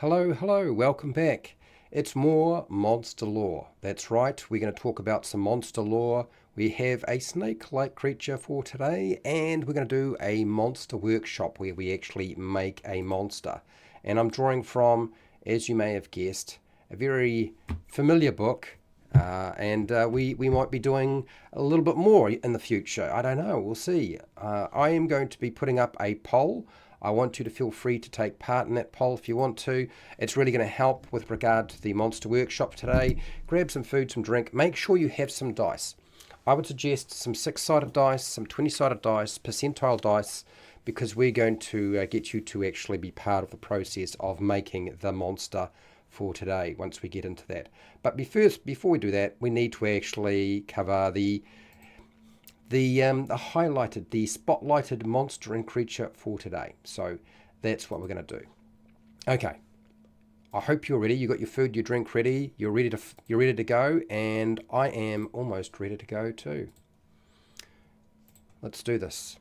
Hello, welcome back. It's more monster lore. That's right, we're going to talk about some monster lore. We have a snake-like creature for today, and we're going to do a monster workshop where we actually make a monster. And I'm drawing from, as you may have guessed, a very familiar book, and we might be doing a little bit more in the future. I don't know, we'll see. I am going to be putting up a poll. I want you to feel free to take part in that poll if you want to. It's really going to help with regard to the monster workshop today. Grab some food, some drink. Make sure you have some dice. I would suggest some 6-sided dice, some 20-sided dice, percentile dice, because we're going to get you to actually be part of the process of making the monster for today once we get into that. But before we do that, we need to actually cover the highlighted, the spotlighted monster and creature for today. So that's what we're going to do. Okay, I hope you're ready. You got your food, your drink ready. You're ready to go, and I am almost ready to go too. Let's do this.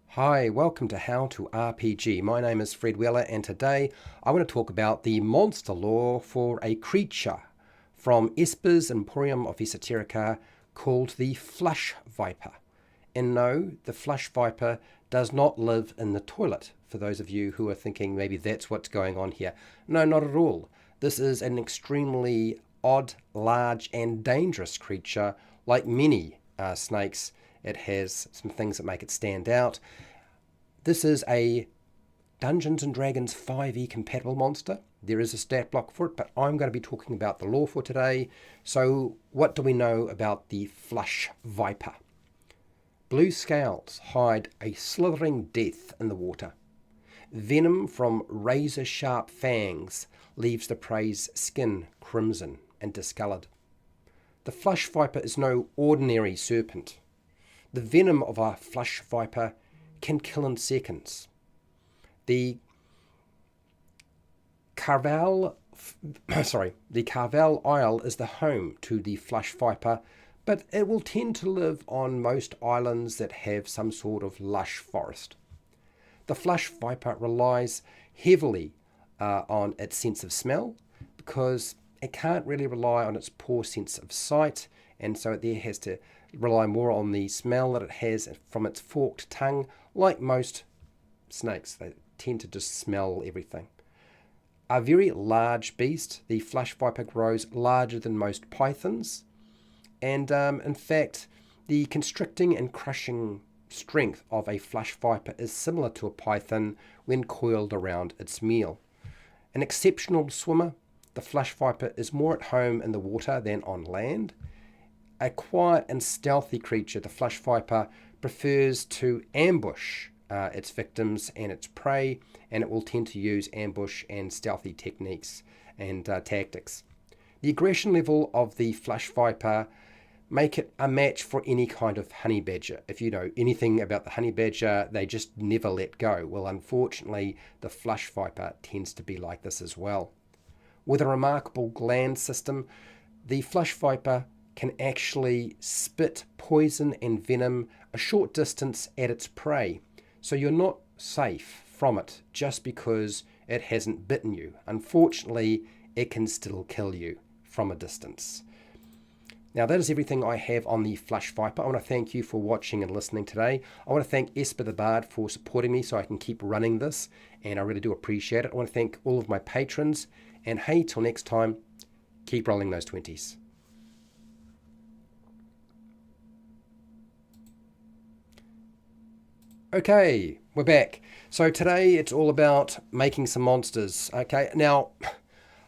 Hi, welcome to How to RPG. My name is Fred Weller, and today I want to talk about the monster lore for a creature from Esper's Emporium of Esoterica called the Flush Viper. And no, the Flush Viper does not live in the toilet, for those of you who are thinking maybe that's what's going on here. No, not at all. This is an extremely odd, large and dangerous creature. Like many snakes, it has some things that make it stand out. This is a Dungeons & Dragons 5e compatible monster. There is a stat block for it, but I'm going to be talking about the lore for today. So what do we know about the Flush Viper? Blue scales hide a slithering death in the water. Venom from razor-sharp fangs leaves the prey's skin crimson and discoloured. The Flush Viper is no ordinary serpent. The venom of a Flush Viper can kill in seconds. The Carvel Isle is the home to the Flush Viper, but it will tend to live on most islands that have some sort of lush forest. The Flush Viper relies heavily on its sense of smell because it can't really rely on its poor sense of sight, and so it has to rely more on the smell that it has from its forked tongue. Like most snakes, they tend to just smell everything. A very large beast, the Flush Viper grows larger than most pythons, and in fact the constricting and crushing strength of a Flush Viper is similar to a python when coiled around its meal. An exceptional swimmer, the Flush Viper is more at home in the water than on land. A quiet and stealthy creature, the Flush Viper prefers to ambush its victims and its prey, and it will tend to use ambush and stealthy techniques and tactics. The aggression level of the Flush Viper make it a match for any kind of honey badger. If you know anything about the honey badger, they just never let go. Well, unfortunately, the Flush Viper tends to be like this as well. With a remarkable gland system, the Flush Viper can actually spit poison and venom a short distance at its prey. So you're not safe from it just because it hasn't bitten you. Unfortunately, it can still kill you from a distance. Now that is everything I have on the Flush Viper. I want to thank you for watching and listening today. I want to thank Esper the Bard for supporting me so I can keep running this, and I really do appreciate it. I want to thank all of my patrons, and hey, till next time, keep rolling those 20s. Okay, we're back. So today it's all about making some monsters. Okay, now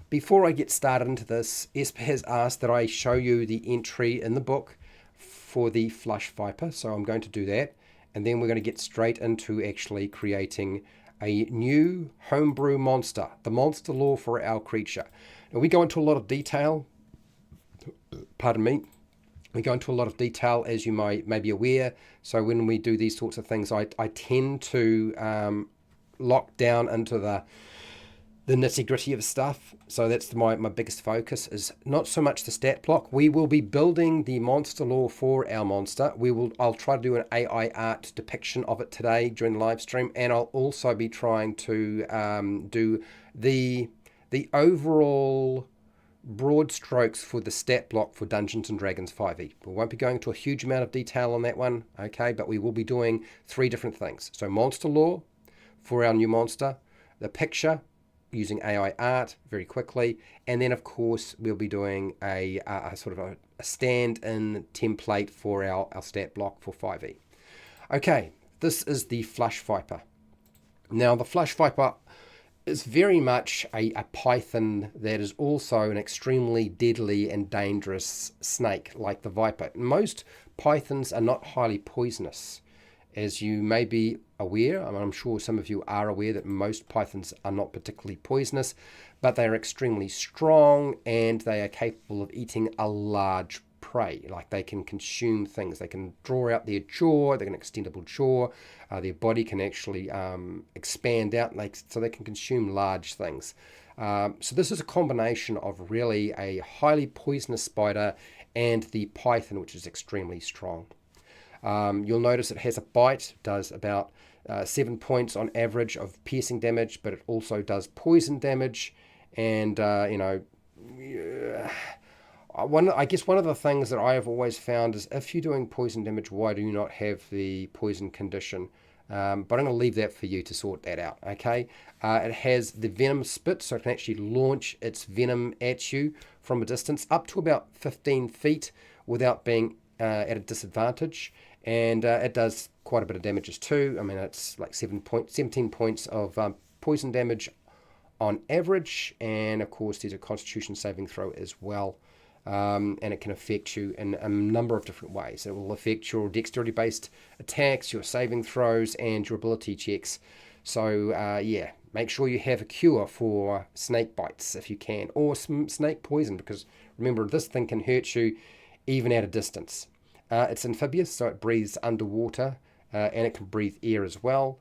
before I get started into this, Esper has asked that I show you the entry in the book for the Flush Viper, so I'm going to do that, and then we're going to get straight into actually creating a new homebrew monster, the monster lore for our creature. Now we go into a lot of detail, pardon me, we go into a lot of detail, as you may be aware. So when we do these sorts of things, I tend to lock down into the nitty-gritty of stuff. So that's my biggest focus, is not so much the stat block. We will be building the monster lore for our monster. I'll try to do an AI art depiction of it today during the live stream, and I'll also be trying to do the overall broad strokes for the stat block for Dungeons and Dragons 5e. We won't be going into a huge amount of detail on that one, okay, but we will be doing 3 different things. So monster lore for our new monster, the picture using AI art very quickly, and then of course we'll be doing a sort of a stand-in template for our stat block for 5e. Okay, this is the Flush Viper. Now the Flush Viper is very much a python that is also an extremely deadly and dangerous snake like the viper. Most pythons are not highly poisonous, as you may be aware. I'm sure some of you are aware that most pythons are not particularly poisonous, but they are extremely strong and they are capable of eating a large prey. Like, they can consume things. They can draw out their jaw, they can extendable jaw, their body can actually expand out, so they can consume large things. So this is a combination of really a highly poisonous spider and the python, which is extremely strong. You'll notice it has a bite, does about 7 points on average of piercing damage, but it also does poison damage. And, I guess one of the things that I have always found is, if you're doing poison damage, why do you not have the poison condition? But I'm going to leave that for you to sort that out, okay? It has the venom spit, so it can actually launch its venom at you from a distance up to about 15 feet without being at a disadvantage. And it does quite a bit of damages too. I mean, it's like 17 points of poison damage on average. And of course, there's a constitution saving throw as well. And it can affect you in a number of different ways. It will affect your dexterity-based attacks, your saving throws, and your ability checks. So, yeah, make sure you have a cure for snake bites if you can, or snake poison, because remember, this thing can hurt you even at a distance. It's amphibious, so it breathes underwater, and it can breathe air as well.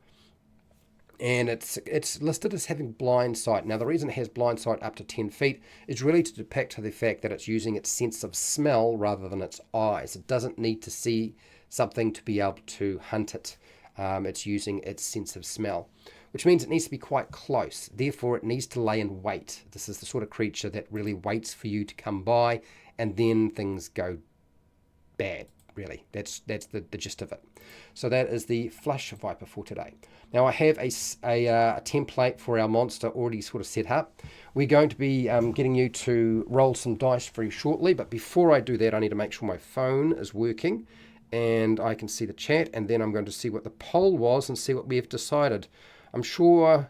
And it's listed as having blind sight. Now, the reason it has blind sight up to 10 feet is really to depict the fact that it's using its sense of smell rather than its eyes. It doesn't need to see something to be able to hunt it. It's using its sense of smell, which means it needs to be quite close. Therefore, it needs to lay in wait. This is the sort of creature that really waits for you to come by, and then things go bad. Really, that's the gist of it. So that is the Flush Viper for today. Now I have a template for our monster already sort of set up. We're going to be getting you to roll some dice very shortly, but before I do that, I need to make sure my phone is working and I can see the chat, and then I'm going to see what the poll was and see what we have decided. I'm sure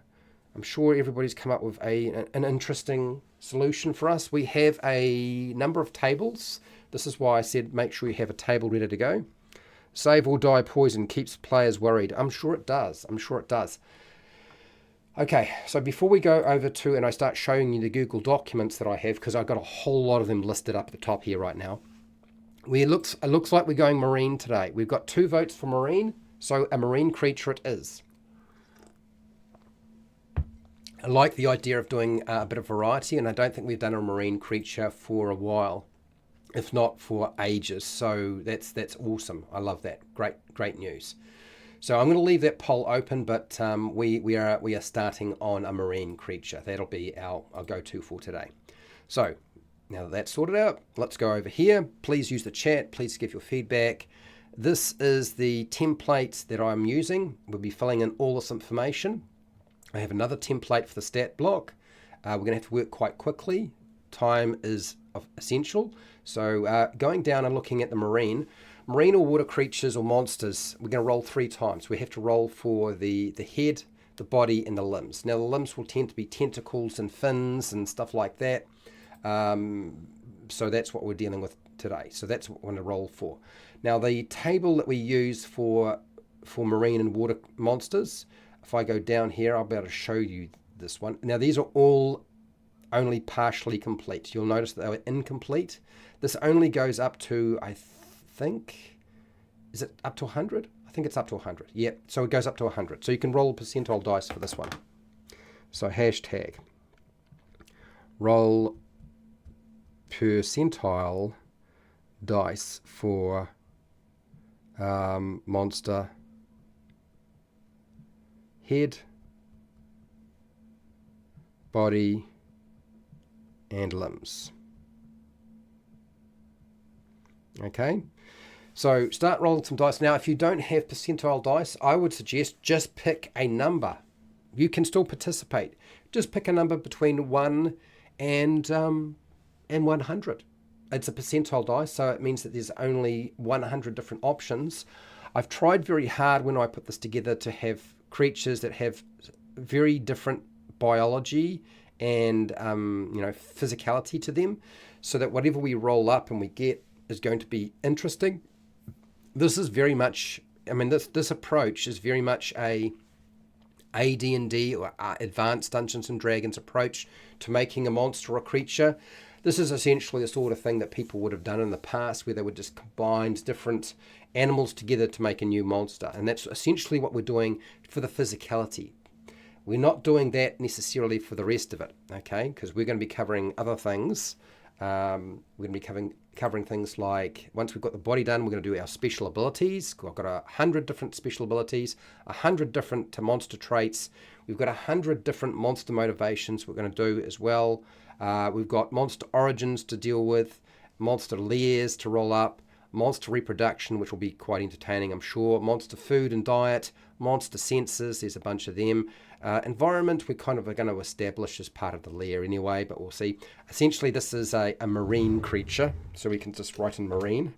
everybody's come up with an interesting solution for us. We have a number of tables. This is why I said make sure you have a table ready to go. Save or die poison keeps players worried. I'm sure it does. Okay, so before we go over to, and I start showing you the Google documents that I have, because I've got a whole lot of them listed up at the top here right now. It looks like we're going marine today. We've got 2 votes for marine, so a marine creature it is. I like the idea of doing a bit of variety, and I don't think we've done a marine creature for a while, if not for ages. So that's awesome. I love that. Great news. So I'm going to leave that poll open, but we are starting on a marine creature. That'll be our go-to for today. So now that that's sorted out, let's go over here. Please use the chat. Please give your feedback. This is the template that I'm using. We'll be filling in all this information. I have another template for the stat block. We're going to have to work quite quickly. Time is essential. So going down and looking at the marine or water creatures or monsters, we're going to roll 3 times. We have to roll for the head, the body, and the limbs. Now, the limbs will tend to be tentacles and fins and stuff like that. So that's what we're dealing with today. So that's what we're going to roll for. Now, the table that we use for marine and water monsters, if I go down here, I'll be able to show you this one. Now, these are all only partially complete. You'll notice that they were incomplete. This only goes up to, I think, is it up to 100? I think it's up to 100. Yeah, so it goes up to 100. So you can roll percentile dice for this one. So hashtag. roll percentile dice for monster head, body, and limbs. Okay, so start rolling some dice. Now, if you don't have percentile dice, I would suggest just pick a number. You can still participate. Just pick a number between 1 and 100. It's a percentile dice, so it means that there's only 100 different options. I've tried very hard when I put this together to have creatures that have very different biology and physicality to them, so that whatever we roll up and we get is going to be interesting. This is very much, this approach is very much a AD&D or Advanced Dungeons and Dragons approach to making a monster or a creature. This is essentially the sort of thing that people would have done in the past, where they would just combine different animals together to make a new monster. And that's essentially what we're doing for the physicality. We're not doing that necessarily for the rest of it, okay? Because we're going to be covering other things. We're going to be covering things like, once we've got the body done, we're going to do our special abilities. I've got 100 different special abilities, 100 different monster traits. We've got 100 different monster motivations we're going to do as well. We've got monster origins to deal with, monster lairs to roll up, monster reproduction, which will be quite entertaining, I'm sure, monster food and diet, monster senses, there's a bunch of them. Environment, we're kind of going to establish as part of the lair anyway, but we'll see. Essentially, this is a marine creature, so we can just write in marine.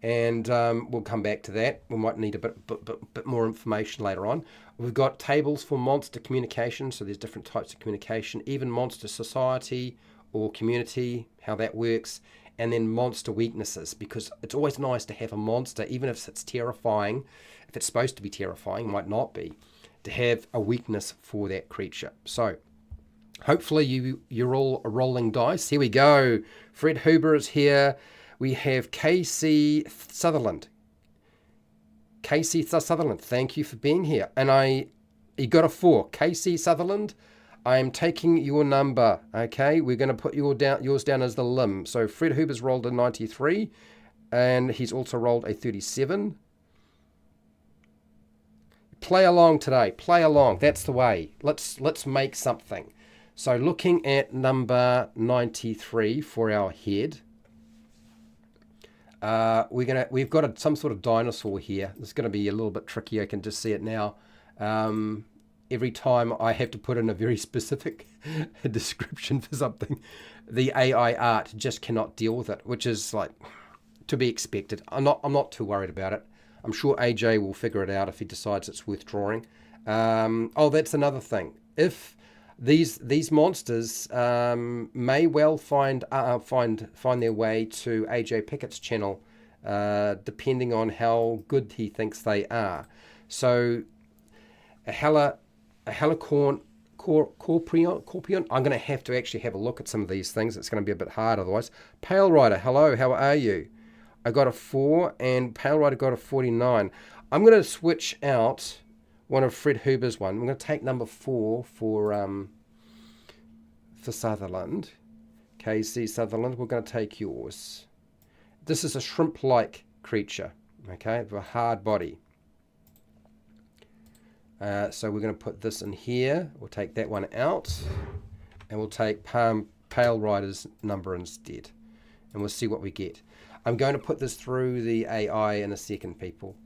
And we'll come back to that. We might need a bit more information later on. We've got tables for monster communication, so there's different types of communication, even monster society or community, how that works, and then monster weaknesses, because it's always nice to have a monster, even if it's terrifying, if it's supposed to be terrifying, might not be, to have a weakness for that creature. So hopefully you're all rolling dice. Here we go. Fred Huber is here. We have Casey Sutherland. Casey Sutherland, thank you for being here. And you got a 4. Casey Sutherland, I am taking your number, okay? We're going to put yours down as the limb. So Fred Huber's rolled a 93, and he's also rolled a 37. Play along today. Play along. That's the way. Let's make something. So looking at number 93 for our head, we've got some sort of dinosaur here. It's going to be a little bit tricky. I can just see it now. Every time I have to put in a very specific description for something, the AI art just cannot deal with it, which is like to be expected. I'm not too worried about it. I'm sure AJ will figure it out if he decides it's worth drawing. That's another thing. If these monsters may well find their way to AJ Pickett's channel, depending on how good he thinks they are. So a helicorn corpion. I'm going to have to actually have a look at some of these things. It's going to be a bit hard otherwise. Pale Rider, hello, how are you? I got a 4 and Pale Rider got a 49. I'm going to switch out one of Fred Huber's one. I'm going to take number 4 for Sutherland. KC Sutherland, we're going to take yours. This is a shrimp-like creature, okay, with a hard body. So we're going to put this in here. We'll take that one out, and we'll take Pale Rider's number instead, and we'll see what we get. I'm going to put this through the AI in a second, people,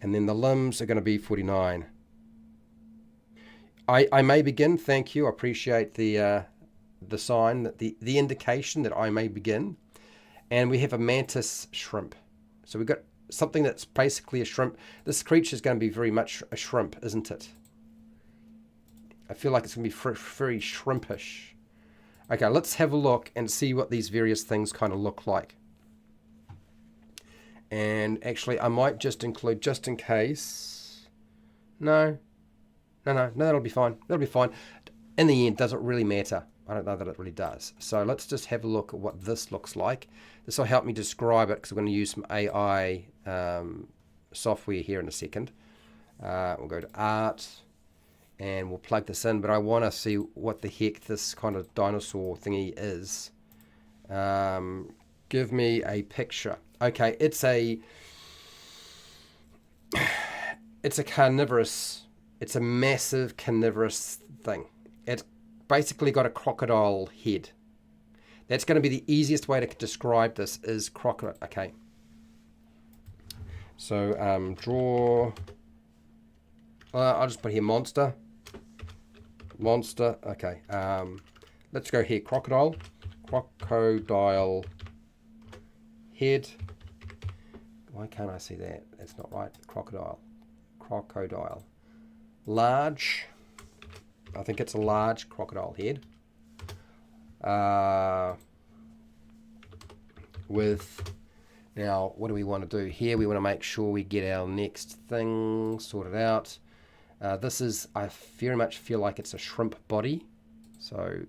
and then the limbs are going to be 49. I may begin. Thank you. I appreciate the sign, that the indication that I may begin. And we have a mantis shrimp. So we've got something that's basically a shrimp. This creature is going to be very much a shrimp, isn't it? I feel like it's going to be very shrimpish. Okay, let's have a look and see what these various things kind of look like. And actually, I might just include, just in case. No, that'll be fine. That'll be fine. In the end, does it really matter? I don't know that it really does. So let's just have a look at what this looks like. This will help me describe it, because I'm going to use some AI software here in a second. We'll go to art, and we'll plug this in, but I want to see what the heck this kind of dinosaur thingy is. Give me a picture. Okay, it's a carnivorous, it's a massive carnivorous thing. It's basically got a crocodile head. That's going to be the easiest way to describe this is crocodile. Okay. So draw, I'll just put here monster. Okay. Let's go here, crocodile head. Why can't I see that? That's not right. Crocodile. Large. I think it's a large crocodile head. With, now, what do we want to do here? We want to make sure we get our next thing sorted out. This is, I very much feel like it's a shrimp body. So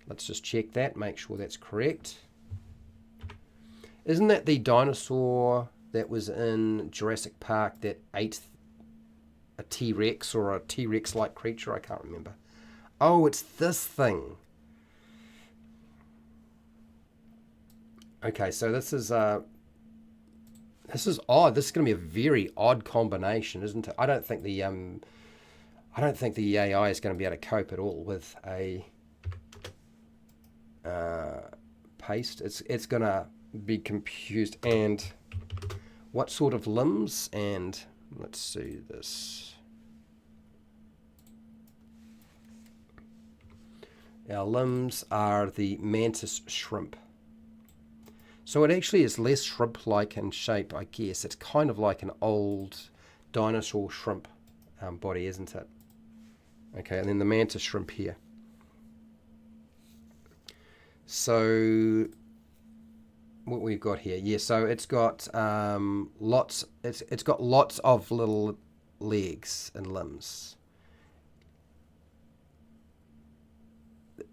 let's just check that, make sure that's correct. Isn't that the dinosaur that was in Jurassic Park that ate a T-Rex or a T-Rex-like creature? I can't remember. Oh, it's this thing. Okay, so this is odd. This is going to be a very odd combination, isn't it? I don't think the AI is going to be able to cope at all with a paste. It's going to be confused. And what sort of limbs? And let's see this. Our limbs are the mantis shrimp. So it actually is less shrimp-like in shape, I guess. It's kind of like an old dinosaur shrimp body, isn't it? Okay, and then the mantis shrimp here. So what we've got here, yeah. So it's got lots. It's got lots of little legs and limbs.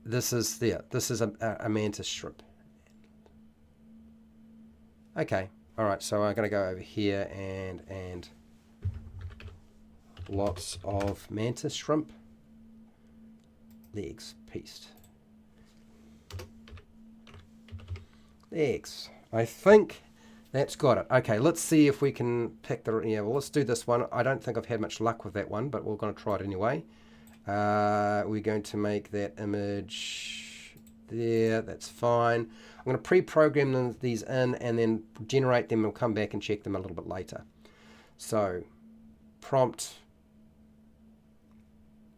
This is a mantis shrimp. Okay, all right. So I'm going to go over here and lots of mantis shrimp legs pieced. Legs. I think that's got it. Okay, let's see if we can pick the... Yeah, well, let's do this one. I don't think I've had much luck with that one, but we're going to try it anyway. We're going to make that image there. That's fine. I'm going to pre-program these in and then generate them. We'll come back and check them a little bit later. So, prompt.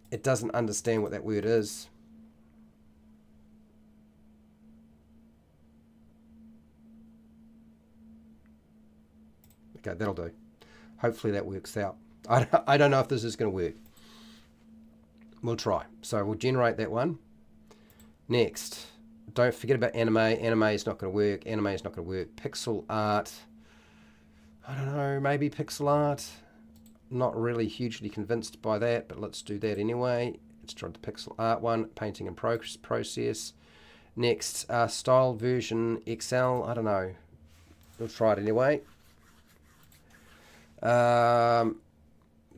It doesn't understand what that word is. Okay, that'll do. Hopefully that works out. I don't know if this is going to work. We'll try. So we'll generate that one. Next, don't forget about anime. Anime is not going to work. Anime is not going to work. Pixel art. I don't know, maybe pixel art. Not really hugely convinced by that, but let's do that anyway. Let's try the pixel art one. Painting and process. Next, style version XL. I don't know. We'll try it anyway.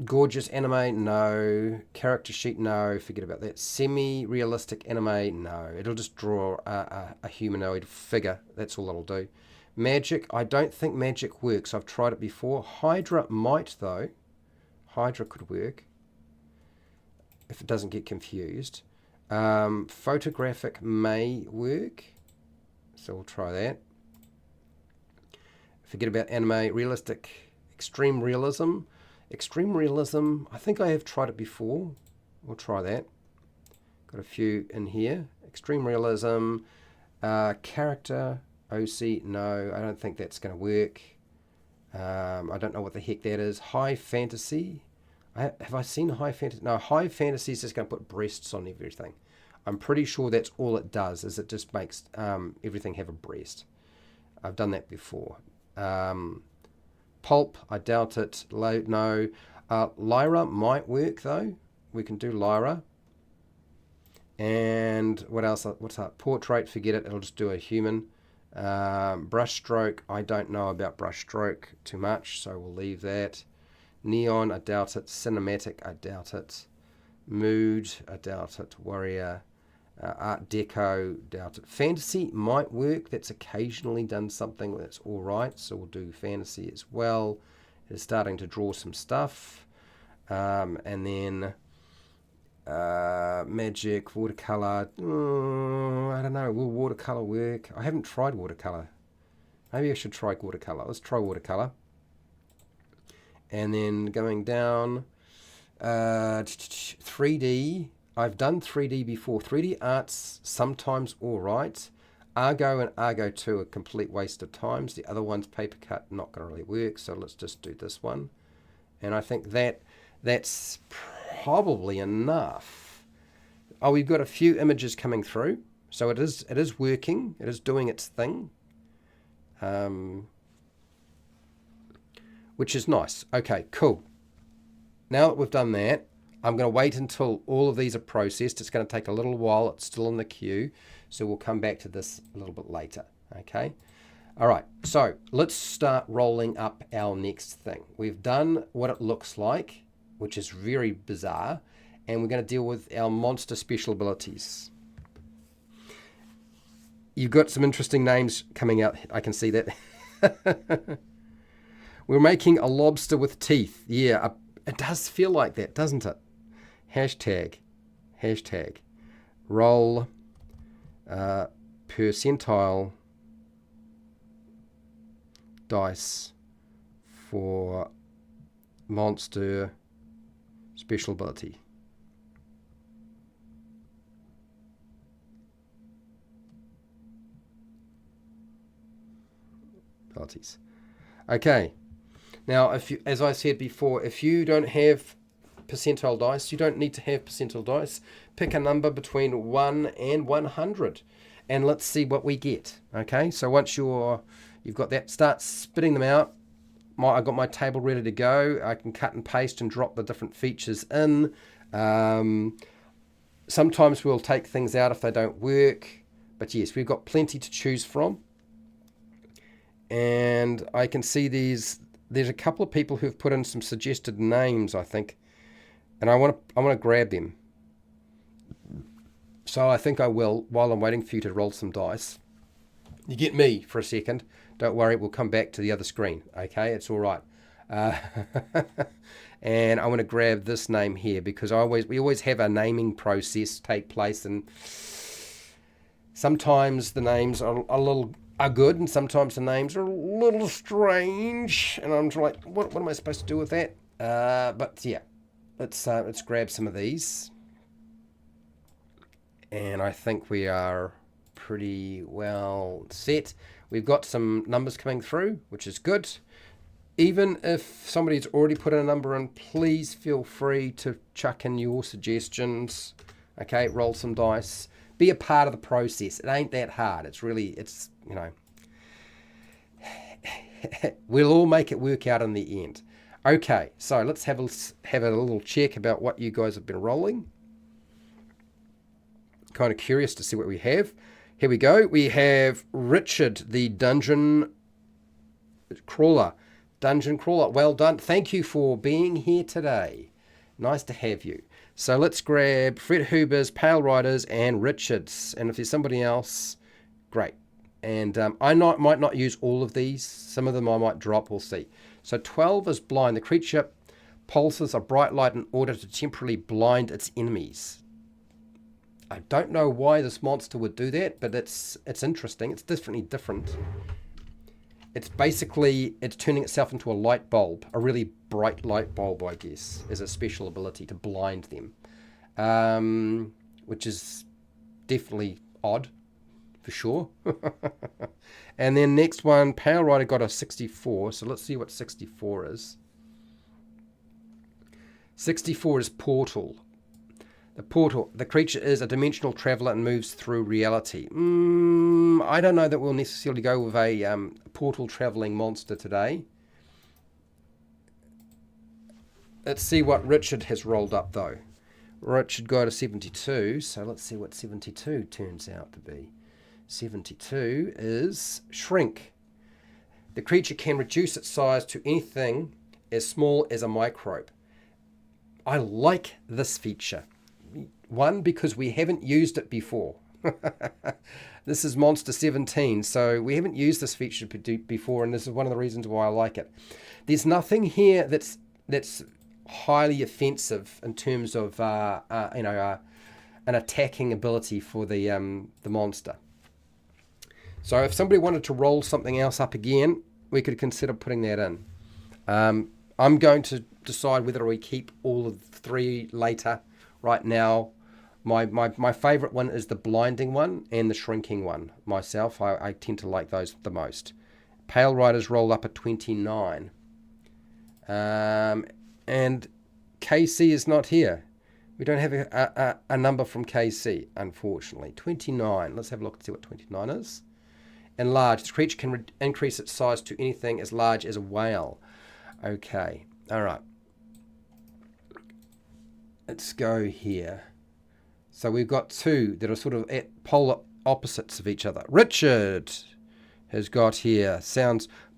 Gorgeous anime, no. Character sheet, no. Forget about that. Semi-realistic anime, no. It'll just draw a humanoid figure. That's all it'll do. Magic, I don't think magic works. I've tried it before. Hydra might, though. Hydra could work if it doesn't get confused. Photographic may work. So we'll try that. Forget about anime. Realistic. Extreme realism. Extreme realism, I think I have tried it before. We'll try that. Got a few in here. Extreme realism. Character. OC, no. I don't think that's going to work. I don't know what the heck that is. High fantasy. Have I seen high fantasy? No, high fantasy is just going to put breasts on everything. I'm pretty sure that's all it does, is it just makes everything have a breast. I've done that before. Pulp, I doubt it. No. Lyra might work, though. We can do Lyra. And what else? What's that? Portrait, forget it. It'll just do a human. Brushstroke, I don't know about brushstroke too much, so we'll leave that. Neon, I doubt it. Cinematic, I doubt it. Mood, I doubt it. Warrior, Art Deco, doubt it. Fantasy might work. That's occasionally done something that's all right, so we'll do fantasy as well. It's starting to draw some stuff. And then magic, watercolor. I don't know. Will watercolor work? I haven't tried watercolor. Maybe I should try watercolor. Let's try watercolor. And then going down, 3D. I've done 3D before. 3D art's sometimes all right. Argo and Argo 2 are complete waste of times. The other one's paper cut, not going to really work. So let's just do this one. And I think that's probably enough. Oh, we've got a few images coming through. So it is working. It is doing its thing. Which is nice. Okay, cool. Now that we've done that, I'm going to wait until all of these are processed. It's going to take a little while. It's still in the queue. So we'll come back to this a little bit later. Okay. All right. So let's start rolling up our next thing. We've done what it looks like, which is very bizarre. And we're going to deal with our monster special abilities. You've got some interesting names coming out. I can see that. We're making a lobster with teeth. Yeah, it does feel like that, doesn't it? Hashtag. Roll percentile dice for monster special ability. Abilities. Okay. Now, as I said before, if you don't have percentile dice, you don't need to have percentile dice. Pick a number between 1 and 100, and let's see what we get. Okay, so once you've got that, start spitting them out. I've got my table ready to go. I can cut and paste and drop the different features in. Sometimes we'll take things out if they don't work, but yes, we've got plenty to choose from. And I can see there's a couple of people who've put in some suggested names, I think, and I want to grab them. So I think I will, while I'm waiting for you to roll some dice. You get me for a second. Don't worry, we'll come back to the other screen. Okay, it's all right. And I want to grab this name here because we always have a naming process take place, and sometimes the names are good, and sometimes the names are a little strange, and I'm like, what am I supposed to do with that? But yeah, let's grab some of these, and I think we are pretty well set. We've got some numbers coming through, which is good. Even if somebody's already put in a number in, please feel free to chuck in your suggestions. Okay, roll some dice. Be a part of the process. It ain't that hard. It's you know, we'll all make it work out in the end. Okay, so let's have a little check about what you guys have been rolling. Kind of curious to see what we have. Here we go. We have Richard, the dungeon crawler. Well done. Thank you for being here today. Nice to have you. So let's grab Fred Huber's, Pale Riders, and Richard's. And if there's somebody else, great. And I might not use all of these. Some of them I might drop. We'll see. So 12 is blind. The creature pulses a bright light in order to temporarily blind its enemies. I don't know why this monster would do that, but it's interesting. It's definitely different. It's turning itself into a light bulb, a really bright light bulb, I guess, is a special ability to blind them, which is definitely odd, for sure. And then next one, Pale Rider got a 64, so let's see what 64 is. 64 is Portal. The creature is a dimensional traveler and moves through reality. I don't know that we'll necessarily go with a portal traveling monster today. Let's see what Richard has rolled up, though. Richard got a 72, so let's see what 72 turns out to be. 72 is Shrink. The creature can reduce its size to anything as small as a microbe. I like this feature. One, because we haven't used it before. This is Monster 17, so we haven't used this feature before, and this is one of the reasons why I like it. There's nothing here that's highly offensive in terms of an attacking ability for the monster. So if somebody wanted to roll something else up again, we could consider putting that in. I'm going to decide whether we keep all of the 3 later. Right now, my favourite one is the blinding one and the shrinking one. Myself, I tend to like those the most. Pale Riders rolled up at 29. And KC is not here. We don't have a number from KC, unfortunately. 29. Let's have a look and see what 29 is. Enlarge. The creature can increase its size to anything as large as a whale. Okay. All right. Let's go here. So we've got 2 that are sort of at polar opposites of each other. Richard has got here.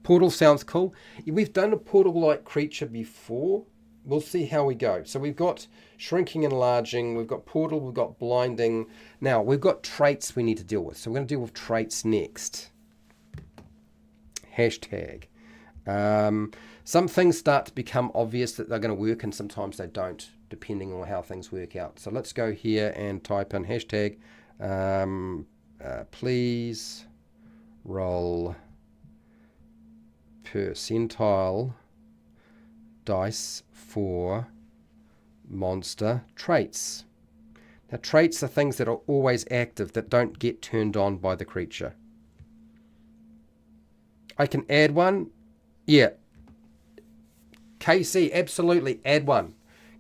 Portal sounds cool. We've done a portal-like creature before. We'll see how we go. So we've got shrinking, enlarging. We've got portal. We've got blinding. Now, we've got traits we need to deal with. So we're going to deal with traits next. Hashtag. Some things start to become obvious that they're going to work, and sometimes they don't, depending on how things work out. So let's go here and type in hashtag. Please roll percentile dice for monster traits. Now, traits are things that are always active that don't get turned on by the creature. I can add one. Yeah. KC, absolutely, add one.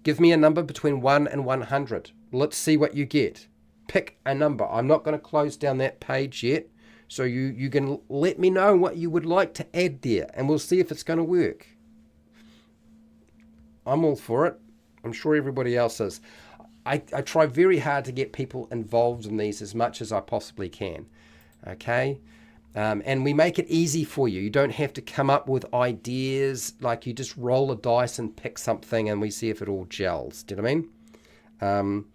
Give me a number between 1 and 100. Let's see what you get. Pick a number. I'm not going to close down that page yet. So you can let me know what you would like to add there, and we'll see if it's going to work. I'm all for it. I'm sure everybody else is. I try very hard to get people involved in these as much as I possibly can. Okay? And we make it easy for you. You don't have to come up with ideas. Like, you just roll a dice and pick something, and we see if it all gels. Do you know what I mean?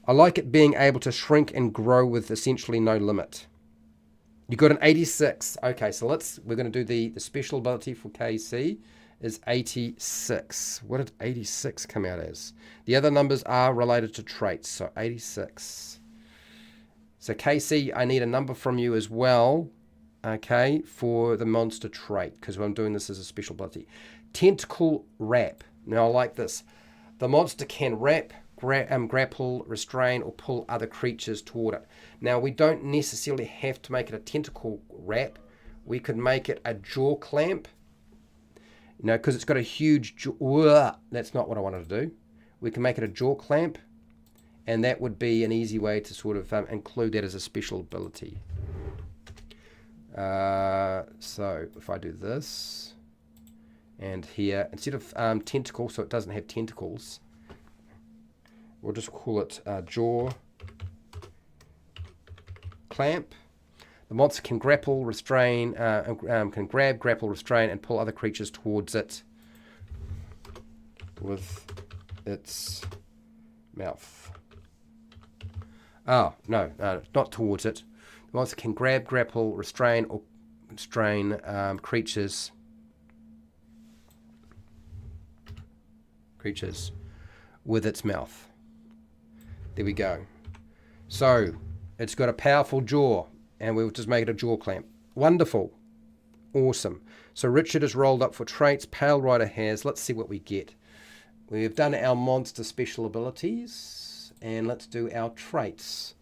I like it being able to shrink and grow with essentially no limit. You got an 86. Okay, so we're going to do the special ability for KC is 86. What did 86 come out as? The other numbers are related to traits, so 86. So KC, I need a number from you as well, okay, for the monster trait, because I'm doing this as a special ability. Tentacle wrap. Now, I like this. The monster can wrap, grapple, restrain, or pull other creatures toward it. Now, we don't necessarily have to make it a tentacle wrap. We could make it a jaw clamp. You know, because it's got a huge jaw. That's not what I wanted to do. We can make it a jaw clamp, and that would be an easy way to sort of include that as a special ability. So if I do this, and here, instead of tentacle, so it doesn't have tentacles, we'll just call it jaw clamp. The monster can grapple, restrain, can grab, grapple, restrain, and pull other creatures towards it with its mouth. Oh, no, not towards it. The monster can grab, grapple, restrain, or restrain creatures with its mouth. There we go. So, it's got a powerful jaw, and we'll just make it a jaw clamp. Wonderful. Awesome. So Richard has rolled up for traits. Pale Rider has. Let's see what we get. We've done our monster special abilities, and let's do our traits.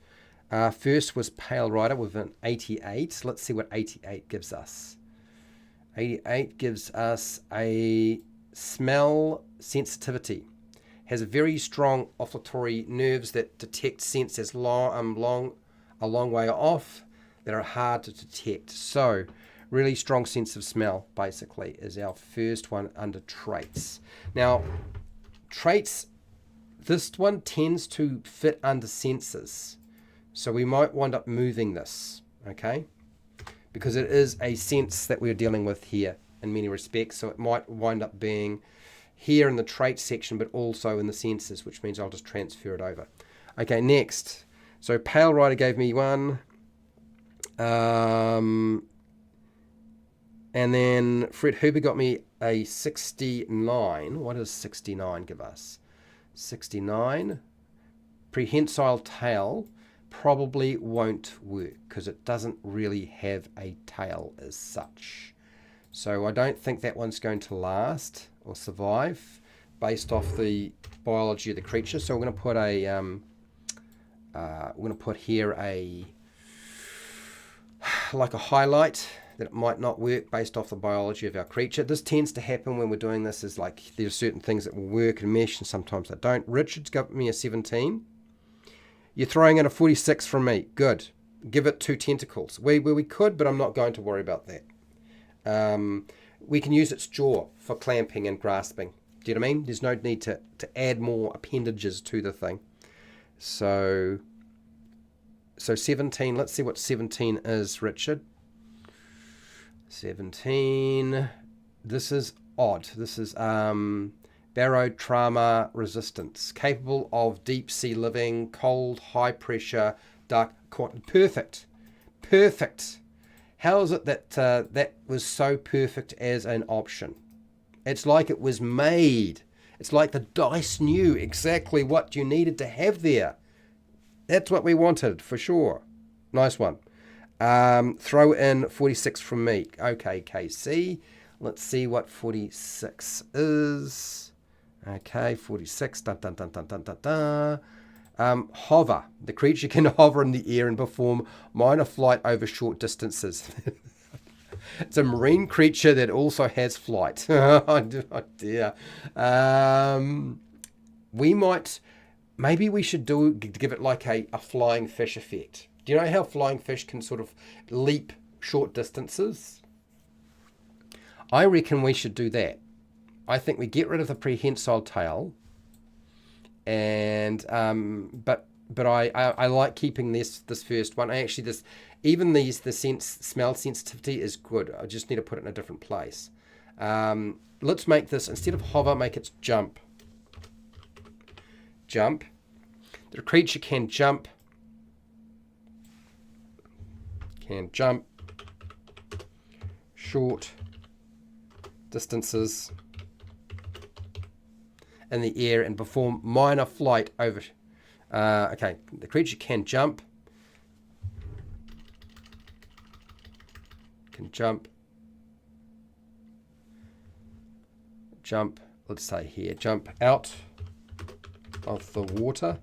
First was Pale Rider with an 88. Let's see what 88 gives us. 88 gives us a smell sensitivity. Has a very strong olfactory nerves that detect scents as a long way off that are hard to detect. So, really strong sense of smell, basically, is our first one under traits. Now, traits, this one tends to fit under senses. So we might wind up moving this, okay? Because it is a sense that we're dealing with here in many respects. So it might wind up being here in the traits section, but also in the senses, which means I'll just transfer it over. Okay, next. So Pale Rider gave me one. And then Fred Huber got me a 69. What does 69 give us? 69. Prehensile tail probably won't work because it doesn't really have a tail as such. So I don't think that one's going to last or survive based off the biology of the creature. So we're going to put here like a highlight that it might not work based off the biology of our creature. This tends to happen when we're doing this, is like there's certain things that will work and mesh and sometimes they don't. Richard's got me a 17. You're throwing in a 46 from me. Good. Give it 2 tentacles. We could, but I'm not going to worry about that. We can use its jaw for clamping and grasping. Do you know what I mean? There's no need to add more appendages to the thing. So 17. Let's see what 17 is, Richard. 17. This is odd. This is barotrauma resistance, capable of deep sea living, cold, high pressure, dark. Perfect. Perfect. How is it that that was so perfect as an option? It's like it was made. It's like the dice knew exactly what you needed to have there. That's what we wanted, for sure. Nice one. Throw in 46 from me. Okay, KC. Let's see what 46 is. Okay, 46. Dun, dun, dun, dun, dun, dun, dun. Hover. The creature can hover in the air and perform minor flight over short distances. It's a marine creature that also has flight. Oh dear. Maybe we should give it like a flying fish effect. Do you know how flying fish can sort of leap short distances? I reckon we should do that. I think we get rid of the prehensile tail, and but I like keeping this first one. Actually, the smell sensitivity is good. I just need to put it in a different place. Let's make this, instead of hover, make it jump. Jump. The creature can jump. Can jump short distances in the air and perform minor flight over. Okay, the creature can jump. Can jump. Jump. Let's say here, jump out of the water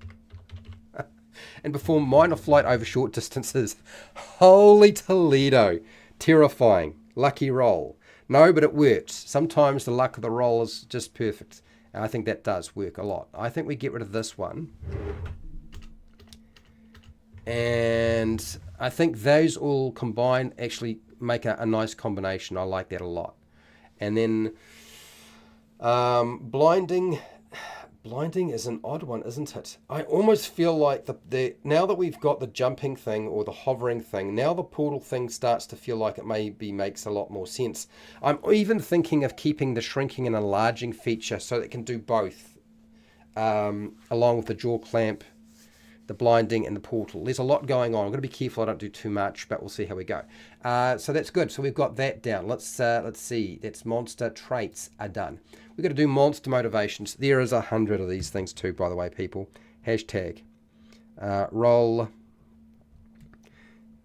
and perform minor flight over short distances. Holy Toledo. Terrifying. Lucky roll. No, but it works. Sometimes the luck of the roll is just perfect. And I think that does work a lot. I think we get rid of this one. And I think those all combined actually make a nice combination. I like that a lot. And then blinding. Blinding is an odd one, isn't it? I almost feel like now that we've got the jumping thing or the hovering thing, now the portal thing starts to feel like it maybe makes a lot more sense. I'm even thinking of keeping the shrinking and enlarging feature so that it can do both, along with the jaw clamp, the blinding, and the portal. There's a lot going on. I'm going to be careful I don't do too much, but we'll see how we go. So that's good. So we've got that down. Let's see. That's monster traits are done. We've got to do monster motivations. There is 100 of these things too, by the way, people. Hashtag roll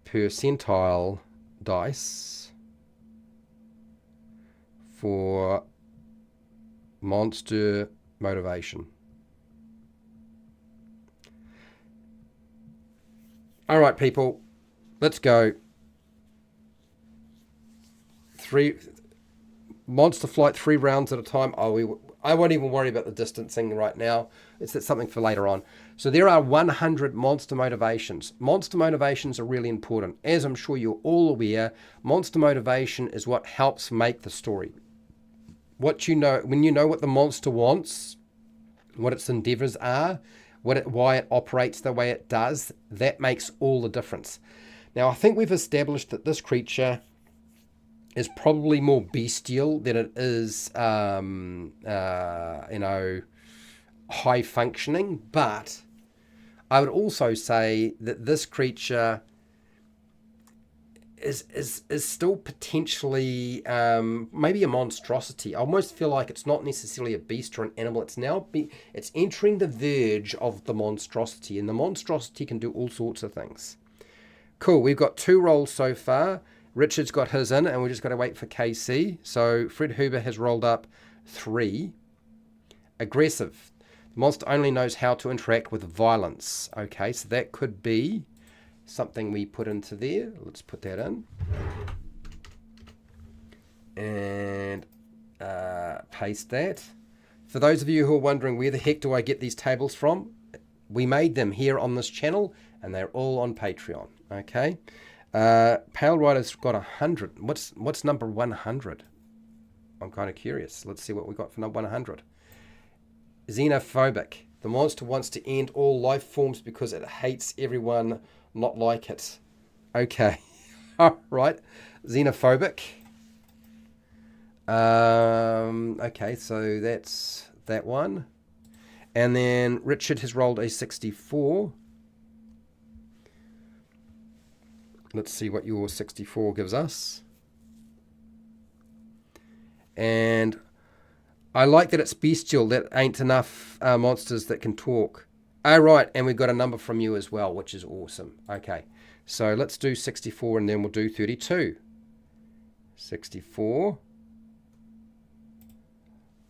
percentile dice for monster motivation. All right, people, let's go. 3 monster flight, 3 rounds at a time. I won't even worry about the distancing right now. It's something for later on. So there are 100 monster motivations. Monster motivations are really important. As I'm sure you're all aware, monster motivation is what helps make the story. When you know what the monster wants, what its endeavors are, why it operates the way it does, that makes all the difference. Now, I think we've established that this creature is probably more bestial than it is, high functioning, but I would also say that this creature is still potentially maybe a monstrosity. I almost feel like it's not necessarily a beast or an animal. It's entering the verge of the monstrosity, and the monstrosity can do all sorts of things. Cool. We've got 2 rolls so far. Richard's got his in, and we're just got to wait for KC. So Fred Huber has rolled up 3. Aggressive. The monster only knows how to interact with violence. Okay, so that could be something we put into there. Let's put that in. And paste that. For those of you who are wondering where the heck do I get these tables from, we made them here on this channel, and they're all on Patreon. Okay. Pale Rider's got 100. What's number 100? I'm kind of curious. Let's see what we got for number 100. Xenophobic. The monster wants to end all life forms because it hates everyone not like it. Okay. All right. Xenophobic. Okay, so that's that one. And then Richard has rolled a 64. Let's see what your 64 gives us. And I like that it's bestial. That ain't enough monsters that can talk. Oh, right, and we've got a number from you as well, which is awesome. Okay, so let's do 64 and then we'll do 32. 64.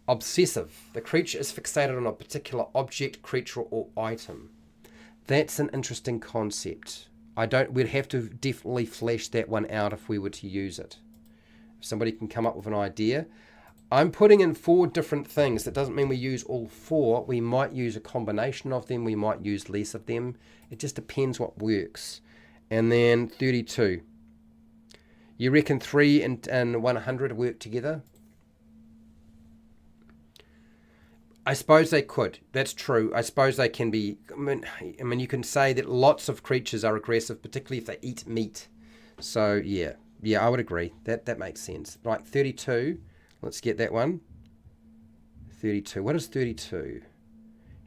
Obsessive. The creature is fixated on a particular object, creature, or item. That's an interesting concept. We'd have to definitely flesh that one out if we were to use it. If somebody can come up with an idea. I'm putting in 4 different things. That doesn't mean we use all 4. We might use a combination of them. We might use less of them. It just depends what works. And then 32. You reckon 3 and 100 work together? I suppose they could. That's true. I suppose they can be. I mean, you can say that lots of creatures are aggressive, particularly if they eat meat. So yeah, I would agree. That makes sense. Right, 32. Let's get that one. 32. What is 32? Here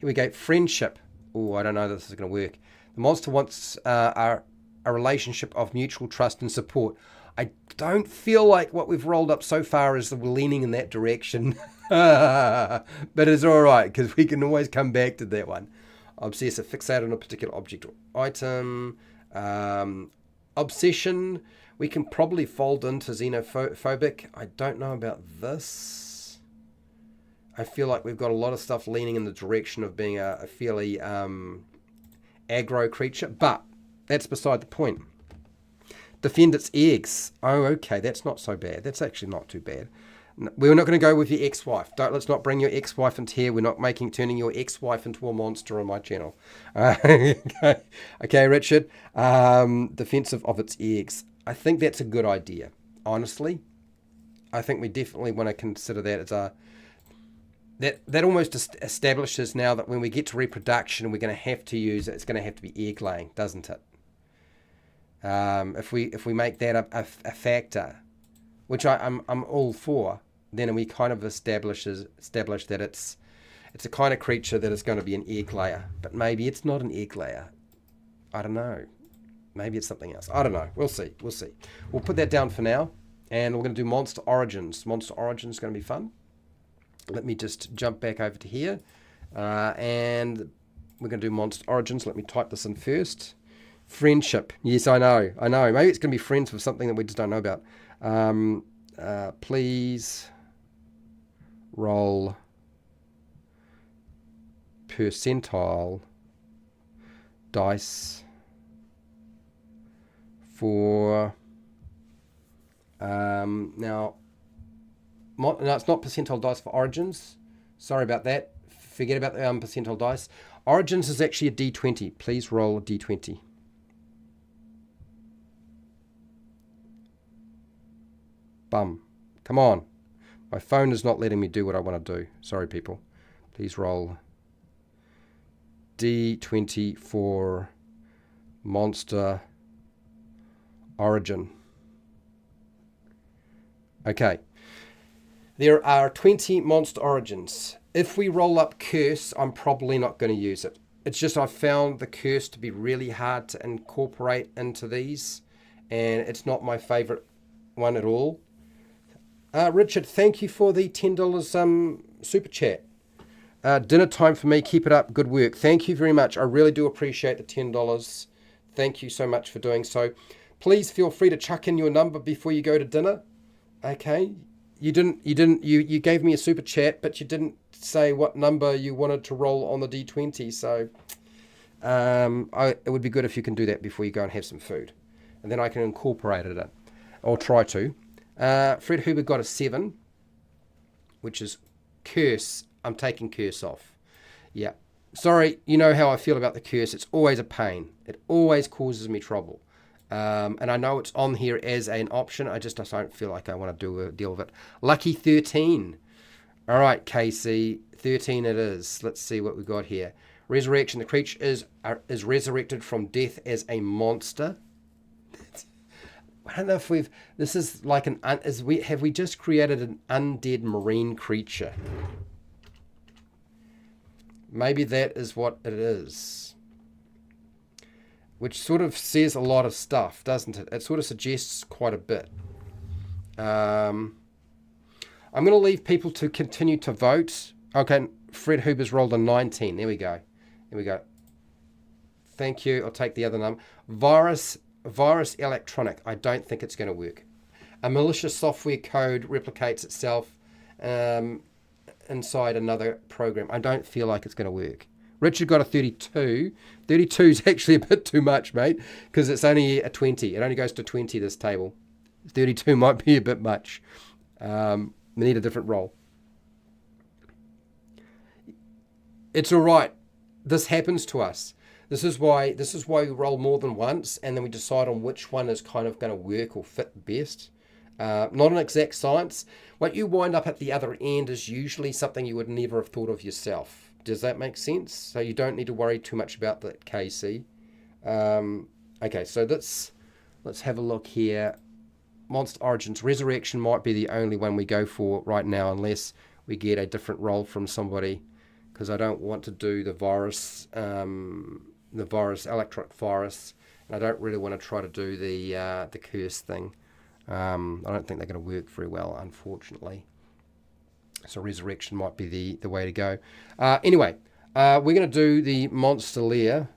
we go. Friendship. Oh, I don't know if this is going to work. The monster wants a relationship of mutual trust and support. I don't feel like what we've rolled up so far is leaning in that direction. But it's all right, because we can always come back to that one. Obsessive. Fixated on a particular object or item. Obsession. We can probably fold into xenophobic. I don't know about this. I feel like we've got a lot of stuff leaning in the direction of being a fairly aggro creature. But that's beside the point. Defend its eggs. Oh, okay. That's not so bad. That's actually not too bad. We're not going to go with your ex-wife. Let's not bring your ex-wife into here. We're not turning your ex-wife into a monster on my channel. Okay, Richard. Defensive of its eggs. I think that's a good idea. Honestly, I think we definitely want to consider that as a... That almost establishes now that when we get to reproduction, we're going to have to use it. It's going to have to be egg laying, doesn't it? If we make that a factor, which I'm all for, then we kind of establish that it's a kind of creature that is going to be an egg layer. But maybe it's not an egg layer. I don't know. Maybe it's something else. I don't know. We'll see. We'll put that down for now, and we're going to do Monster Origins. Monster Origins is going to be fun. Let me just jump back over to here, and we're going to do Monster Origins. Let me type this in first. Friendship. Yes, I know. Maybe it's going to be friends with something that we just don't know about. Please roll percentile dice for now. No, it's not percentile dice for Origins. Sorry about that. Forget about the percentile dice. Origins is actually a D20. Please roll a D20. Bum. Come on. My phone is not letting me do what I want to do. Sorry, people. Please roll D20 for Monster Origin. Okay. There are 20 Monster Origins. If we roll up Curse, I'm probably not going to use it. it's just I've found the curse to be really hard to incorporate into these, and it's not my favourite one at all. Richard, thank you for the $10 super chat. Dinner time for me. Keep it up. Good work. Thank you very much. I really do appreciate the $10. Thank you so much for doing so. Please feel free to chuck in your number before you go to dinner. Okay. You gave me a super chat, but you didn't say what number you wanted to roll on the D20. So it would be good if you can do that before you go and have some food, and then I can incorporate it in, or try to. Fred Huber got a 7, which is curse. I'm taking curse off. Yeah. Sorry, you know how I feel about the curse. It's always a pain. It always causes me trouble. And I know it's on here as an option. I just don't feel like I want to deal with it. Lucky 13. All right, KC. 13 it is. Let's see what we got here. Resurrection. The creature is resurrected from death as a monster. I don't know if this is like have we just created an undead marine creature? Maybe that is what it is. Which sort of says a lot of stuff, doesn't it? It sort of suggests quite a bit. I'm going to leave people to continue to vote. Okay, Fred Huber's rolled a 19. There we go. Thank you. I'll take the other number. Virus electronic. I don't think it's going to work. A malicious software code replicates itself inside another program. I don't feel like it's going to work. Richard got a 32. 32 is actually a bit too much, mate, because it's only a 20. It only goes to 20, this table. 32 might be a bit much. We need a different roll. It's all right. This happens to us. This is why we roll more than once, and then we decide on which one is kind of going to work or fit best. Not an exact science. What you wind up at the other end is usually something you would never have thought of yourself. Does that make sense? So you don't need to worry too much about that, KC. Okay, so let's have a look here. Monster Origins. Resurrection might be the only one we go for right now, unless we get a different roll from somebody, because I don't want to do the virus, electronic virus, and I don't really want to try to do the curse thing. I don't think they're going to work very well, unfortunately. So resurrection might be the way to go. Anyway, we're going to do the monster lair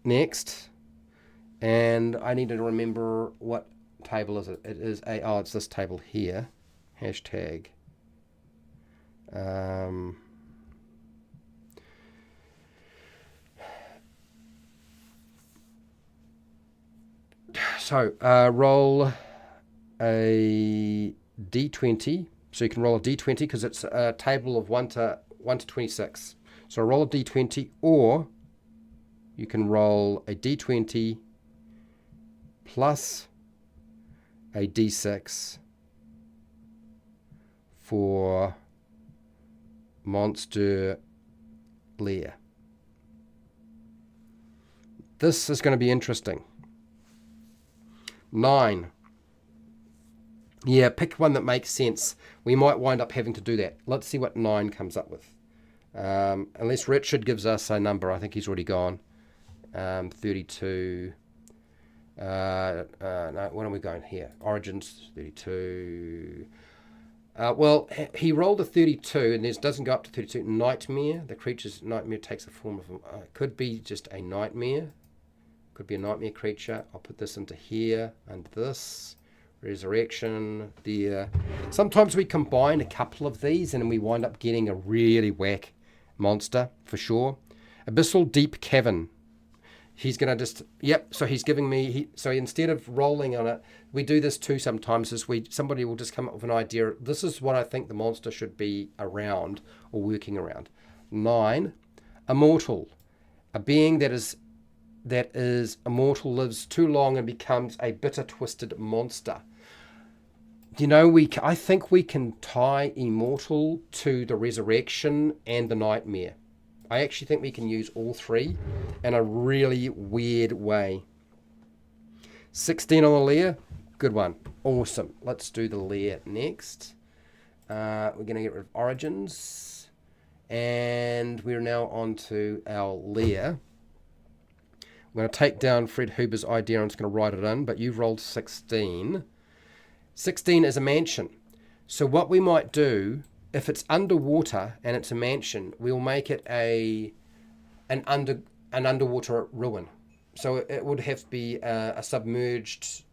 next, and I need to remember what table is it. It is it's this table here. Hashtag. So roll a d20. So you can roll a d20 because it's a table of 1 to 26. So roll a d20, or you can roll a d20 plus a d6 for monster lair. This is going to be interesting. 9. Yeah, pick one that makes sense. We might wind up having to do that. Let's see what 9 comes up with. Unless Richard gives us a number. I think he's already gone. 32. No, what are we going here? Origins, 32. Well, he rolled a 32, and this doesn't go up to 32. Nightmare. The creature's nightmare takes the form of... could be just a nightmare. Could be a nightmare creature. I'll put this into here, and this. Resurrection, there. Sometimes we combine a couple of these, and we wind up getting a really whack monster, for sure. Abyssal Deep Cavern. He's going to just... Yep, so he's giving me... So instead of rolling on it, we do this too sometimes, somebody will just come up with an idea. This is what I think the monster should be around, or working around. 9. Immortal. A being that is immortal, lives too long and becomes a bitter, twisted monster. You know, I think we can tie immortal to the resurrection and the nightmare. I actually think we can use all three in a really weird way. 16 on the lair. Good one. Awesome. Let's do the lair next. We're going to get rid of origins. And we're now on to our lair. I'm going to take down Fred Huber's idea. I'm just going to write it in, but you've rolled 16. 16 is a mansion. So what we might do, if it's underwater and it's a mansion, we'll make it an underwater ruin. So it would have to be a submerged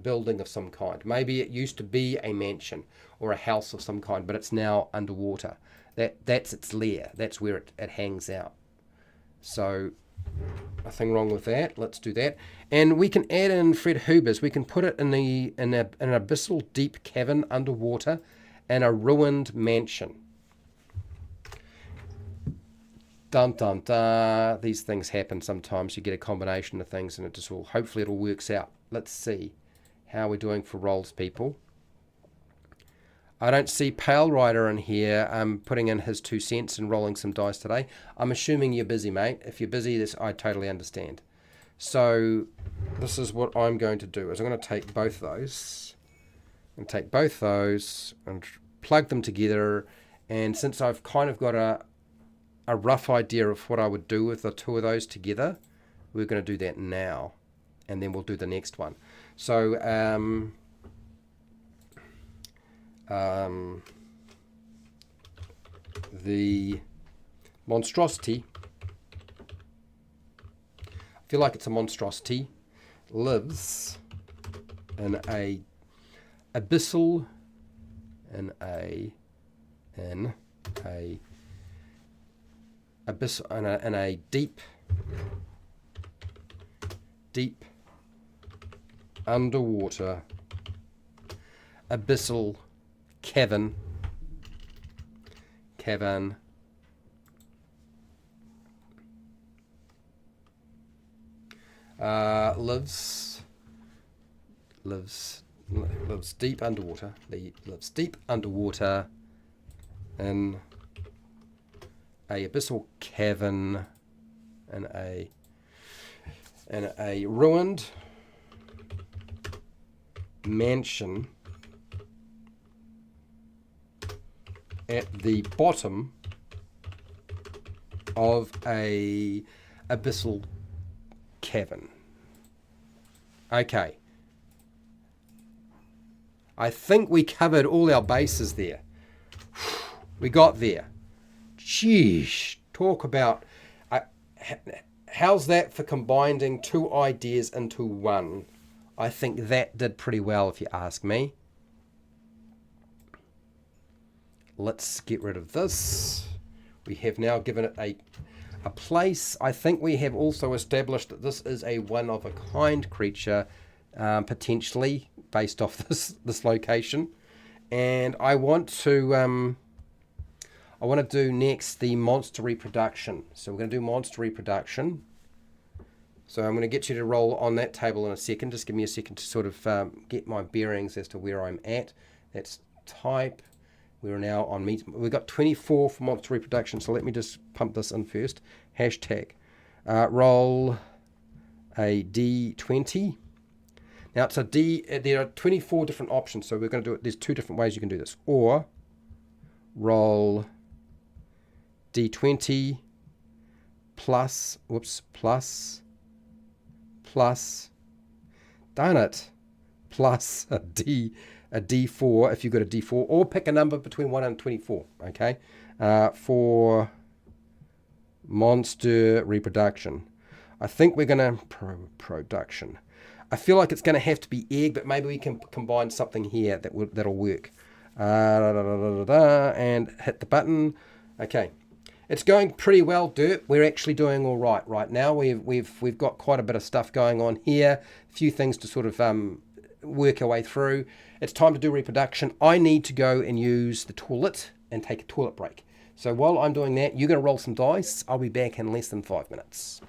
building of some kind. Maybe it used to be a mansion or a house of some kind, but it's now underwater. That's its lair. That's where it hangs out. So nothing wrong with that. Let's do that. And we can add in Fred Huber's. We can put it in an abyssal deep cavern underwater and a ruined mansion. Dun dun dun. These things happen sometimes. You get a combination of things and it just will, hopefully it'll works out. Let's see how we're doing for rolls, people. I don't see Pale Rider in here putting in his 2 cents and rolling some dice today. I'm assuming you're busy, mate. If you're busy, this I totally understand. So this is what I'm going to do. Is I'm going to take both those and plug them together. And since I've kind of got a rough idea of what I would do with the 2 of those together, we're going to do that now, and then we'll do the next one. So the monstrosity, I feel like it's a monstrosity, lives in a abyssal, in a deep underwater abyssal cavern lives deep underwater. Lives deep underwater in a abyssal cavern and a ruined mansion at the bottom of a abyssal cavern. Okay. I think we covered all our bases there. We got there. Sheesh. Talk about... how's that for combining 2 ideas into one? I think that did pretty well, if you ask me. Let's get rid of this. We have now given it a place. I think we have also established that this is a one-of-a-kind creature, potentially, based off this location. And I want to do next the monster reproduction. So we're going to do monster reproduction. So I'm going to get you to roll on that table in a second. Just give me a second to sort of get my bearings as to where I'm at. That's type. We're now on meet. We've got 24 for monster reproduction. So let me just pump this in first. Hashtag. Roll a D20. Now it's a D. There are 24 different options. So we're going to do it. There's 2 different ways you can do this. Or roll D20 plus, darn it, plus a D4 if you've got a D4, or pick a number between 1 and 24, okay, for monster reproduction. I think we're going to, production. I feel like it's going to have to be egg, but maybe we can combine something here that'll work. And hit the button. Okay. It's going pretty well, Dirt. We're actually doing all right now. We've got quite a bit of stuff going on here. A few things to sort of work our way through. It's time to do reproduction. I need to go and use the toilet and take a toilet break. So while I'm doing that, you're going to roll some dice. I'll be back in less than 5 minutes.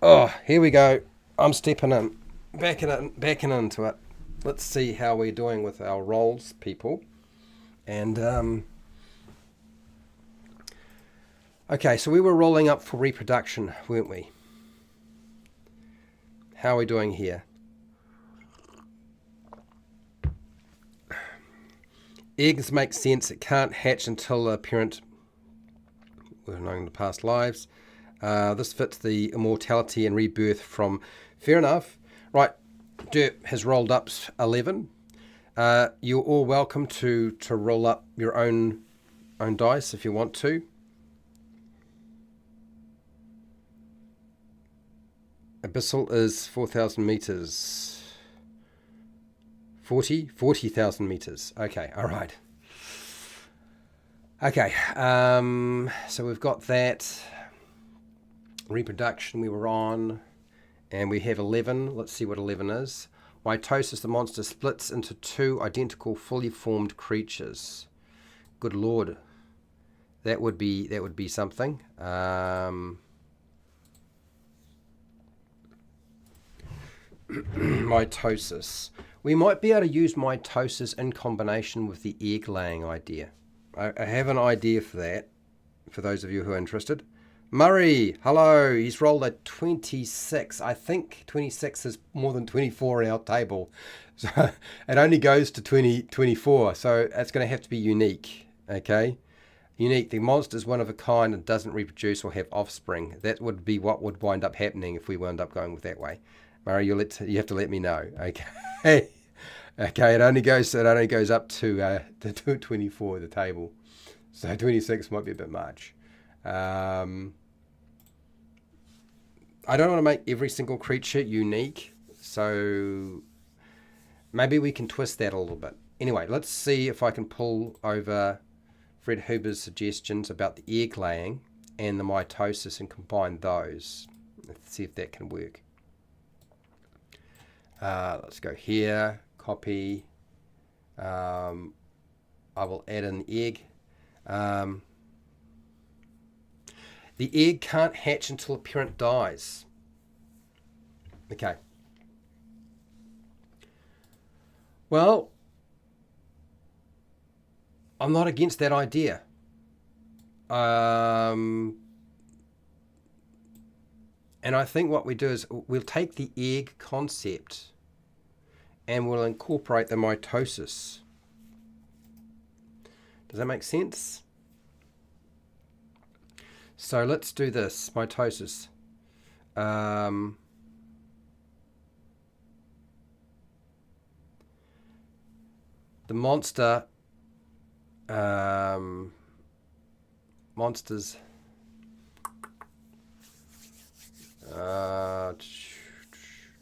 Oh, here we go. I'm stepping in, backing into it. Let's see how we're doing with our rolls, people. And okay, so we were rolling up for reproduction, weren't we? How are we doing here? Eggs make sense. It can't hatch until a parent. We're knowing the past lives. This fits the immortality and rebirth from. Fair enough. Right, Dirt has rolled up 11. You're all welcome to roll up your own dice if you want to. Abyssal is 4,000 meters. 40,000 meters. Okay, all right. Okay, so we've got that. Reproduction we were on, and we have 11. Let's see what 11 is. Mitosis, the monster splits into two identical, fully formed creatures. Good lord, that would be something. Mitosis. We might be able to use mitosis in combination with the egg-laying idea. I have an idea for that, for those of you who are interested. Murray, hello. He's rolled a 26. I think 26 is more than 24 in our table. So it only goes to 24. So it's going to have to be unique. Okay? Unique. The monster is one of a kind and doesn't reproduce or have offspring. That would be what would wind up happening if we wound up going with that way. Murray, you have to let me know. Okay. Okay, it only goes up to 24 the table. So 26 might be a bit much. I don't want to make every single creature unique, so maybe we can twist that a little bit. Anyway, let's see if I can pull over Fred Huber's suggestions about the egg laying and the mitosis and combine those. Let's see if that can work. Let's go here, copy. I will add an egg. The egg can't hatch until a parent dies. Okay. Well, I'm not against that idea. And I think what we do is we'll take the egg concept and we'll incorporate the mitosis. Does that make sense? So let's do this, mitosis. The monsters.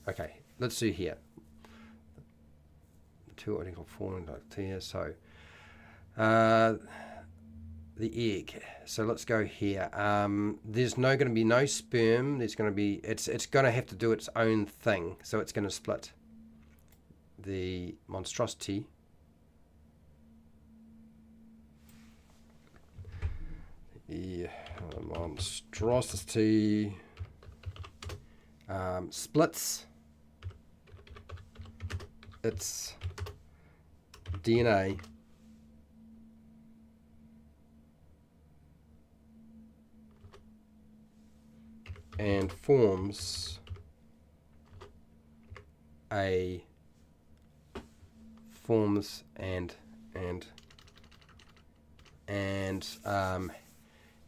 Okay, let's do here. Two identical form here. So the egg. So let's go here. There's going to be no sperm. There's going to be it's going to have to do its own thing. So it's going to split. The monstrosity. Yeah, the monstrosity splits its DNA and forms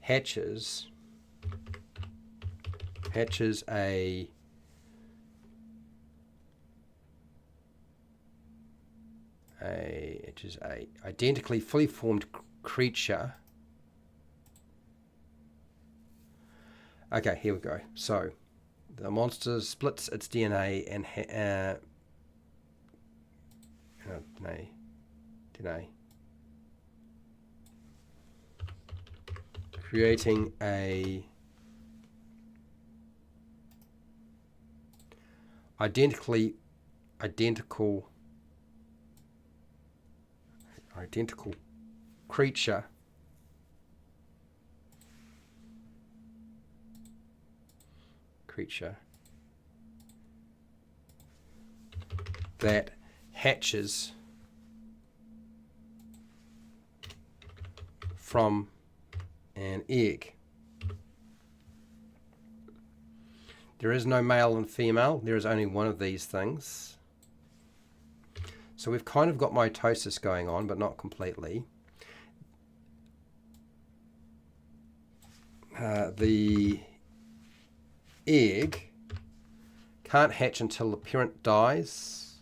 hatches a identically fully formed creature. Okay, here we go. So the monster splits its DNA and DNA, creating a identical creature creature that hatches from an egg. There is no male and female. There is only one of these things. So we've kind of got mitosis going on, but not completely. The egg can't hatch until the parent dies.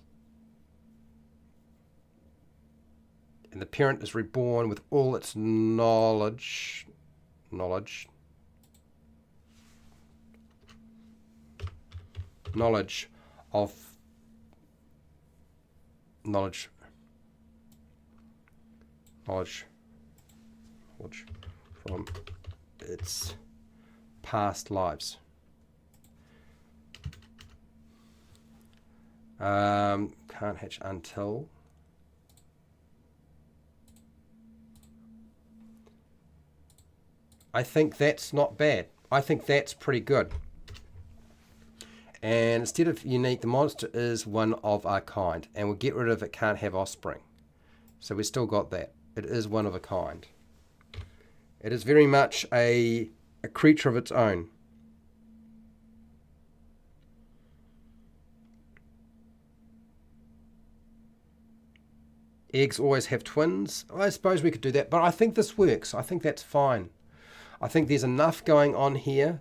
And the parent is reborn with all its knowledge from its past lives. Can't hatch until I think that's not bad. I think that's pretty good. And instead of unique, the monster is one of a kind. And we'll get rid of it can't have offspring. So we still got that. It is one of a kind. It is very much a creature of its own. Eggs always have twins. I suppose we could do that. But I think this works. I think that's fine. I think there's enough going on here.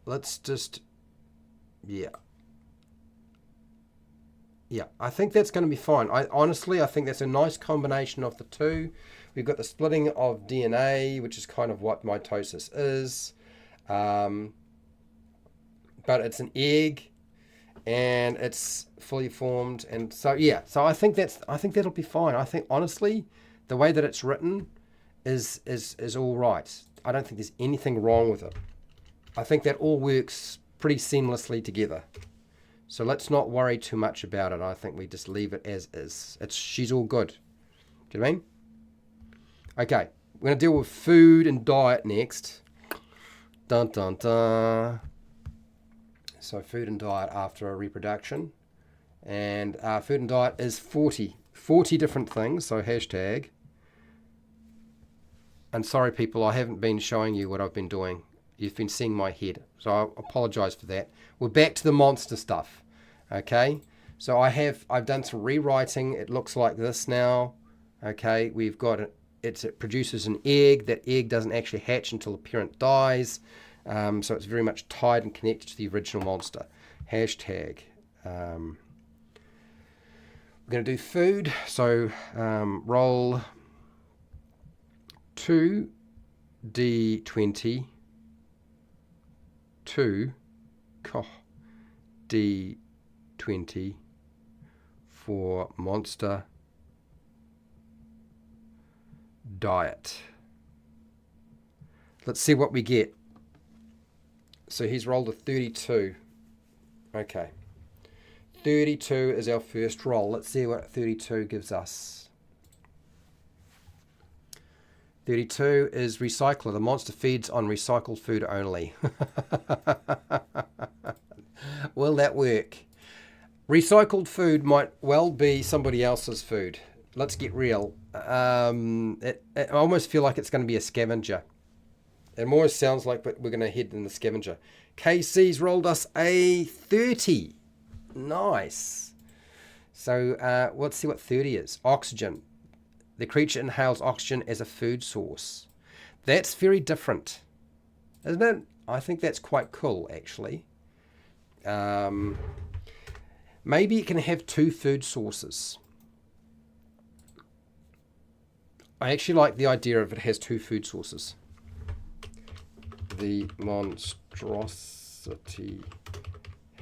Let's just, yeah, I think that's going to be fine. Honestly, I think that's a nice combination of the two. We've got the splitting of DNA, which is kind of what mitosis is, but it's an egg, and it's fully formed, and so yeah. So I think that'll be fine. I think honestly, the way that it's written is all right. I don't think there's anything wrong with it. I think that all works pretty seamlessly together. So let's not worry too much about it. I think we just leave it as is. She's all good. Do you know what I mean? Okay, we're going to deal with food and diet next. Dun dun dun. So food and diet after a reproduction. And food and diet is 40 different things. So hashtag. And sorry people, I haven't been showing you what I've been doing. You've been seeing my head, so I apologize for that. We're back to the monster stuff, okay? So I've done some rewriting. It looks like this now, okay? We've got it produces an egg. That egg doesn't actually hatch until the parent dies, so it's very much tied and connected to the original monster. Hashtag. We're going to do food. So roll 2d20. 2d20 for monster diet. Let's see what we get. So he's rolled a 32. Okay. 32 is our first roll. Let's see what 32 gives us. 32 is recycler. The monster feeds on recycled food only. Will that work? Recycled food might well be somebody else's food. Let's get real. I almost feel like it's going to be a scavenger. It more sounds like we're going to head in the scavenger. KC's rolled us a 30. Nice. So let's see what 30 is. Oxygen. The creature inhales oxygen as a food source. That's very different, isn't it? I think that's quite cool, actually. Maybe it can have two food sources. I actually like the idea of it has two food sources. The monstrosity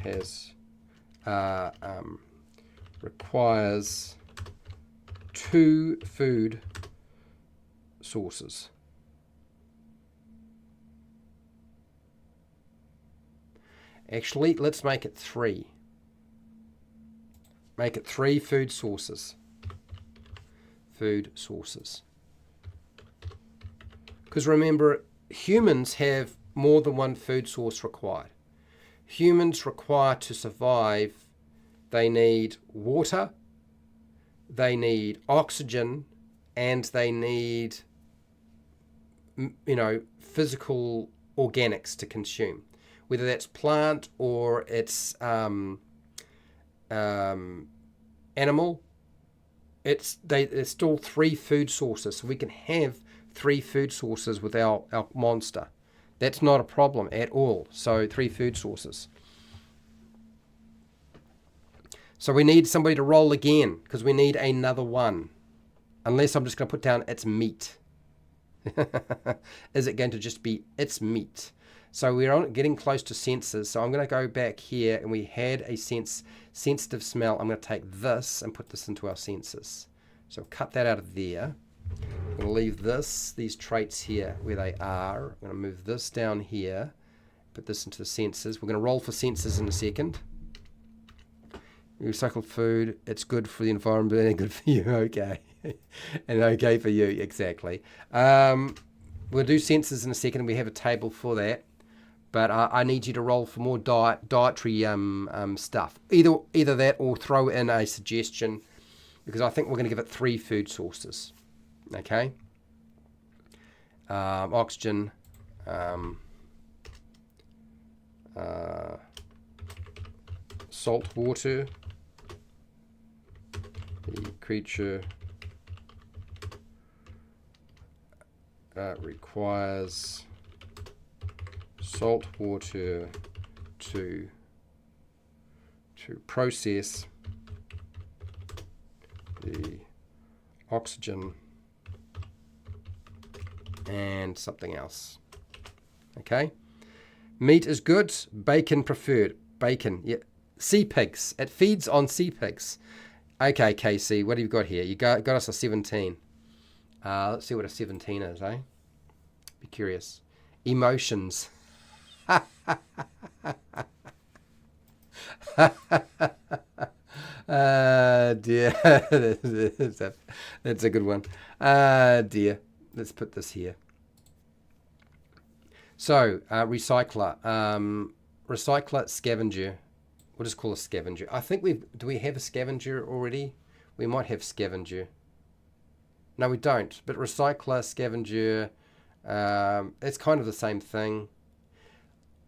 has requires two food sources. Actually, let's make it 3. Make it 3 food sources. Food sources. Because remember, humans have more than one food source required. Humans require to survive, they need water, they need oxygen, and they need, physical organics to consume. Whether that's plant or it's animal, it's still 3 food sources. So we can have 3 food sources with our monster. That's not a problem at all. So 3 food sources. So we need somebody to roll again, because we need another one. Unless I'm just going to put down it's meat. Is it going to just be it's meat? So we're getting close to senses. So I'm going to go back here, and we had a sensitive smell. I'm going to take this and put this into our senses. So cut that out of there. I'm going to leave these traits here where they are. I'm going to move this down here, put this into the senses. We're going to roll for senses in a second. Recycled food, it's good for the environment and good for you. Okay. And okay for you, exactly. We'll do senses in a second. We have a table for that. But I need you to roll for more dietary stuff. Either that or throw in a suggestion, because I think we're going to give it 3 food sources. Okay. Oxygen. Salt water. The creature requires salt water to process the oxygen and something else. Okay. Meat is good. Bacon preferred. Bacon. Yeah. Sea pigs. It feeds on sea pigs. Okay, KC, what have you got here? You got us a 17. Let's see what a 17 is, eh? Be curious. Emotions. Dear. That's a good one. Dear. Let's put this here. So, recycler. Recycler, scavenger. We'll just call a scavenger. I think do we have a scavenger already? We might have scavenger. No, we don't. But recycler, scavenger, it's kind of the same thing.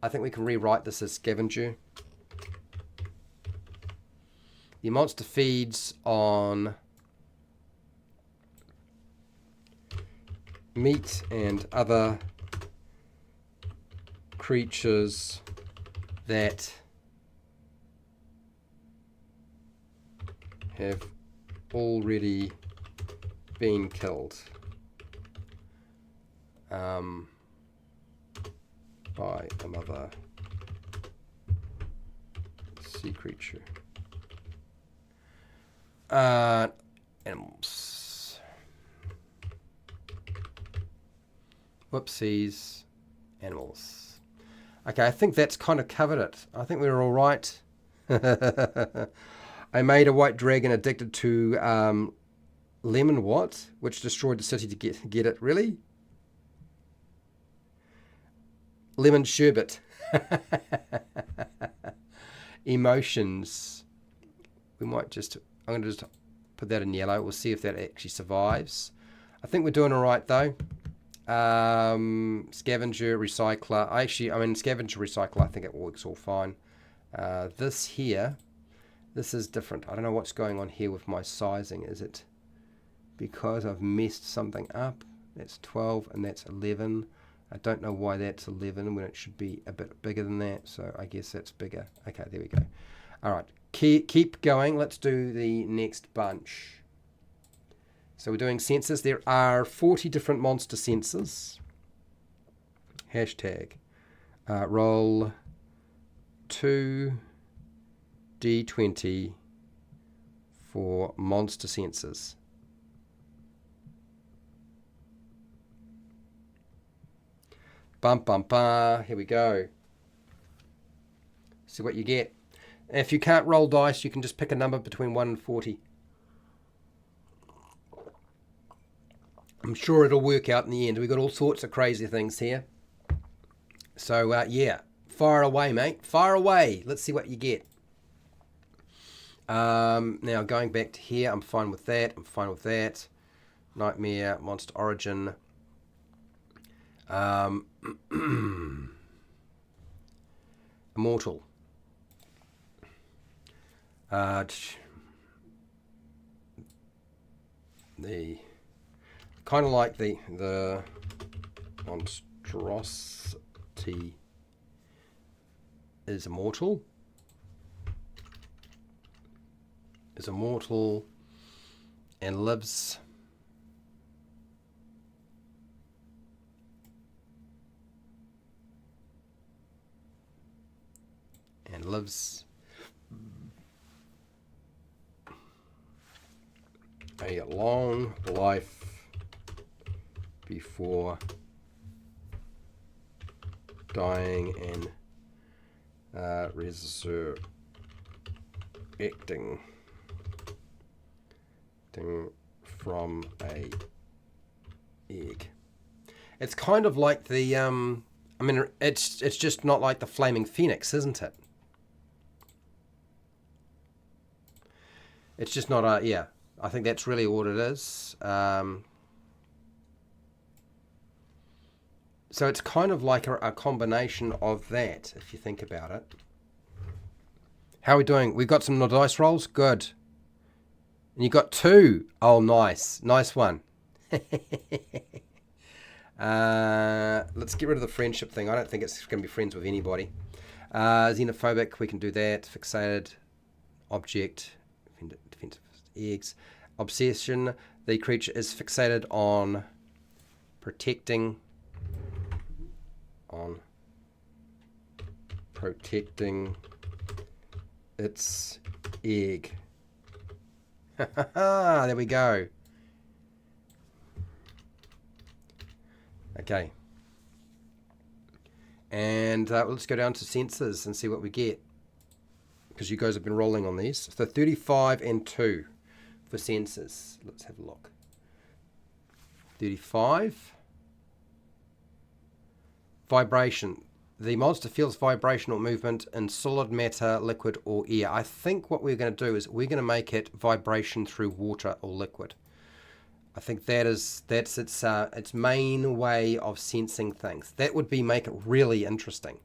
I think we can rewrite this as scavenger. The monster feeds on meat and other creatures that have already been killed by another sea creature. Animals. Whoopsies. Animals. Okay, I think that's kind of covered it. I think we're all right. I made a white dragon addicted to lemon what? Which destroyed the city to get it. Really? Lemon sherbet. Emotions. We might just... I'm going to just put that in yellow. We'll see if that actually survives. I think we're doing all right, though. Scavenger, recycler. Scavenger, recycler, I think it works all fine. This here... This is different. I don't know what's going on here with my sizing. Is it because I've messed something up? That's 12 and that's 11. I don't know why that's 11 when it should be a bit bigger than that. So I guess that's bigger. Okay, there we go. All right, keep going. Let's do the next bunch. So we're doing senses. There are 40 different monster senses. Hashtag roll 2d20 for monster senses. Bum bum bum. Here we go. See what you get. If you can't roll dice, you can just pick a number between 1 and 40. I'm sure it'll work out in the end. We've got all sorts of crazy things here. So, yeah, fire away, mate. Fire away. Let's see what you get. Now, going back to here, I'm fine with that. I'm fine with that. Nightmare, Monster Origin. Immortal. The kind of like the monstrosity is immortal. Is immortal and lives a long life before dying and resurrecting from a egg. It's kind of like the I mean, it's just not like the flaming phoenix, isn't it? It's just not a, yeah, I think that's really what it is. So it's kind of like a combination of that, if you think about it. How are we doing? We've got some dice rolls? Good. And you got 2. Oh, nice. Nice one. Let's get rid of the friendship thing. I don't think it's going to be friends with anybody. Xenophobic, we can do that. Fixated. Object. Defensive eggs. Obsession. The creature is fixated on protecting its egg. There we go. Okay. And let's go down to senses and see what we get, because you guys have been rolling on these. So 35 and 2 for senses. Let's have a look. 35. Vibration. The monster feels vibrational movement in solid matter, liquid, or air. I think what we're going to do is we're going to make it vibration through water or liquid. I think that's its main way of sensing things. That would make it really interesting.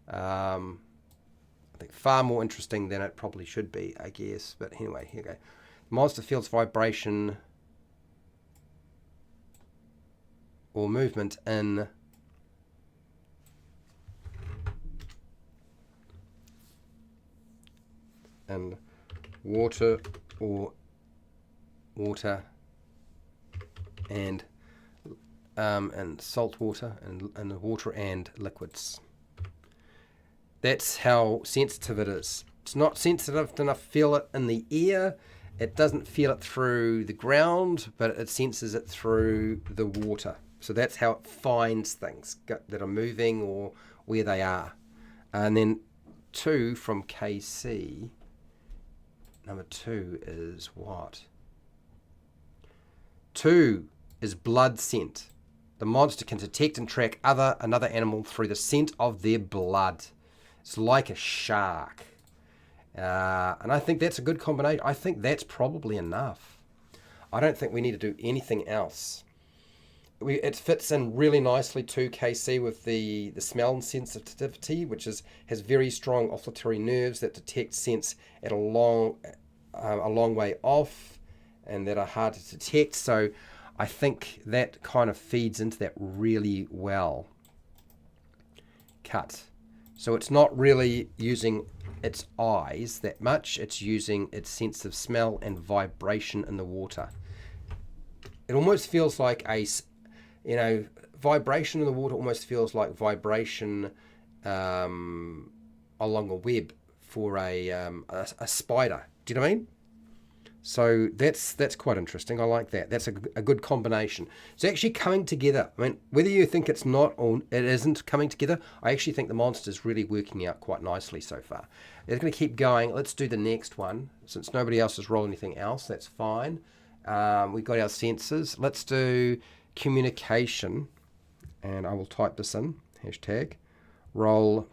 I think far more interesting than it probably should be, I guess. But anyway, here we go. Monster feels vibration or movement in water and salt water and water and liquids. That's how sensitive it is. It's not sensitive enough to feel it in the air. It doesn't feel it through the ground, but it senses it through the water. So that's how it finds things that are moving or where they are. And then 2 from KC. Number 2 is what? 2 is blood scent. The monster can detect and track another animal through the scent of their blood. It's like a shark. And I think that's a good combination. I think that's probably enough. I don't think we need to do anything else. It fits in really nicely to KC with the smell and sensitivity, which has very strong olfactory nerves that detect scents at a long way off and that are hard to detect. So I think that kind of feeds into that really well. Cut. So it's not really using its eyes that much. It's using its sense of smell and vibration in the water. It almost feels like vibration in the water almost feels like vibration along a web for a spider. Do you know what I mean? So that's quite interesting. I like that. That's a good combination. It's actually coming together. I mean, whether you think it's not or it isn't coming together, I actually think the monster's really working out quite nicely so far. It's going to keep going. Let's do the next one. Since nobody else has rolled anything else, that's fine. We've got our senses. Let's do communication. And I will type this in. Hashtag roll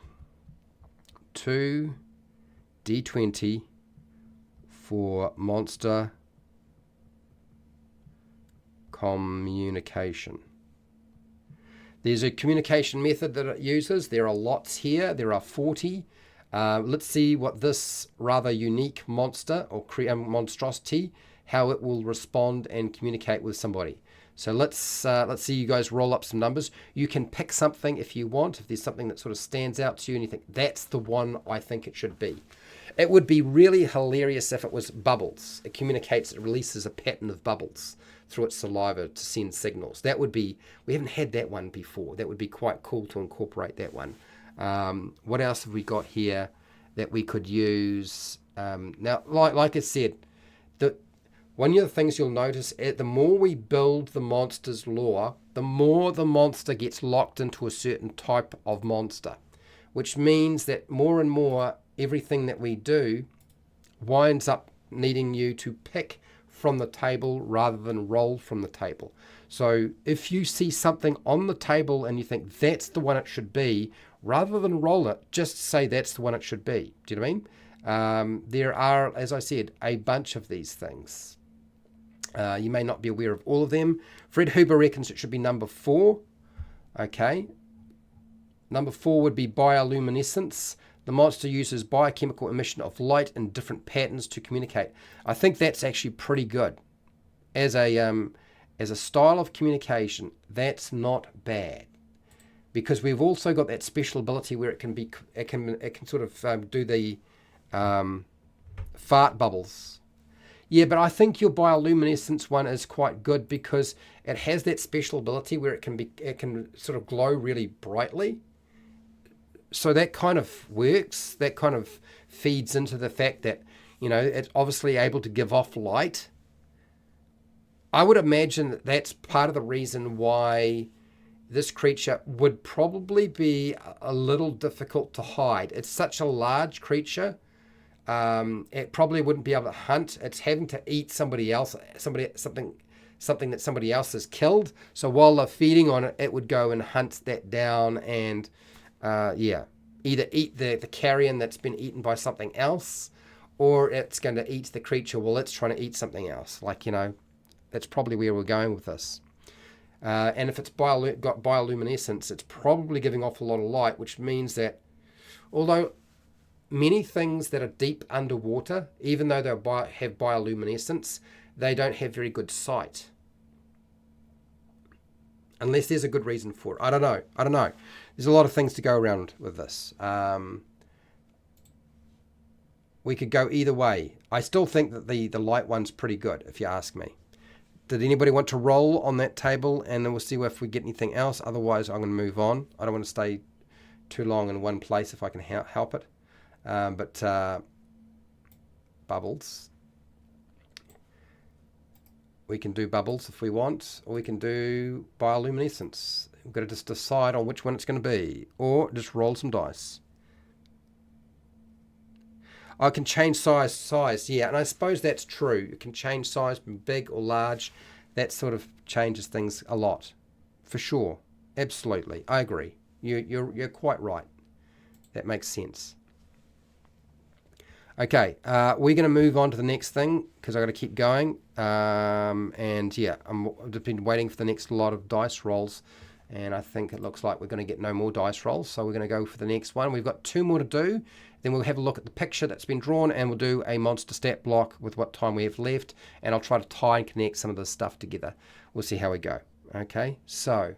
2 D20 for monster communication. There's a communication method that it uses. There are lots here. There are 40. Let's see what this rather unique monster or monstrosity, how it will respond and communicate with somebody. So let's see you guys roll up some numbers. You can pick something if you want, if there's something that sort of stands out to you and you think that's the one I think it should be. It would be really hilarious if it was bubbles. It communicates, it releases a pattern of bubbles through its saliva to send signals. That would be, we haven't had that one before. That would be quite cool to incorporate that one. What else have we got here that we could use? Now, like I said, one of the things you'll notice, the more we build the monster's lore, the more the monster gets locked into a certain type of monster, which means that more and more everything that we do winds up needing you to pick from the table rather than roll from the table. So if you see something on the table and you think that's the one it should be, rather than roll it, just say that's the one it should be. Do you know what I mean? There are, as I said, a bunch of these things. You may not be aware of all of them. Fred Huber reckons it should be number 4. Okay. Number 4 would be bioluminescence. The monster uses biochemical emission of light in different patterns to communicate. I think that's actually pretty good. As a style of communication, that's not bad. Because we've also got that special ability where it can sort of do the fart bubbles. Yeah, but I think your bioluminescence one is quite good because it has that special ability where it can sort of glow really brightly. So that kind of works. That kind of feeds into the fact that, you know, it's obviously able to give off light. I would imagine that that's part of the reason why this creature would probably be a little difficult to hide. It's such a large creature. It probably wouldn't be able to hunt. It's having to eat something that somebody else has killed. So while they're feeding on it, it would go and hunt that down and either eat the carrion that's been eaten by something else, or it's going to eat the creature while it's trying to eat something else. Like, you know, that's probably where we're going with this. And if it's got bioluminescence, it's probably giving off a lot of light, which means that although many things that are deep underwater, even though they have bioluminescence, they don't have very good sight. Unless there's a good reason for it. I don't know. There's a lot of things to go around with this. We could go either way. I still think that the light one's pretty good, if you ask me. Did anybody want to roll on that table? And then we'll see if we get anything else. Otherwise, I'm going to move on. I don't want to stay too long in one place if I can help it. Bubbles. We can do bubbles if we want, or we can do bioluminescence. We've got to just decide on which one it's going to be, or just roll some dice. I can change size, yeah, and I suppose that's true. You can change size from big or large. That sort of changes things a lot, for sure. Absolutely, I agree. You're quite right. That makes sense. Okay, we're going to move on to the next thing because I've got to keep going. And yeah, I've been waiting for the next lot of dice rolls, and I think it looks like we're going to get no more dice rolls, so we're going to go for the next one. We've got 2 more to do. Then we'll have a look at the picture that's been drawn, and we'll do a monster stat block with what time we have left, and I'll try to tie and connect some of this stuff together. We'll see how we go. Okay, so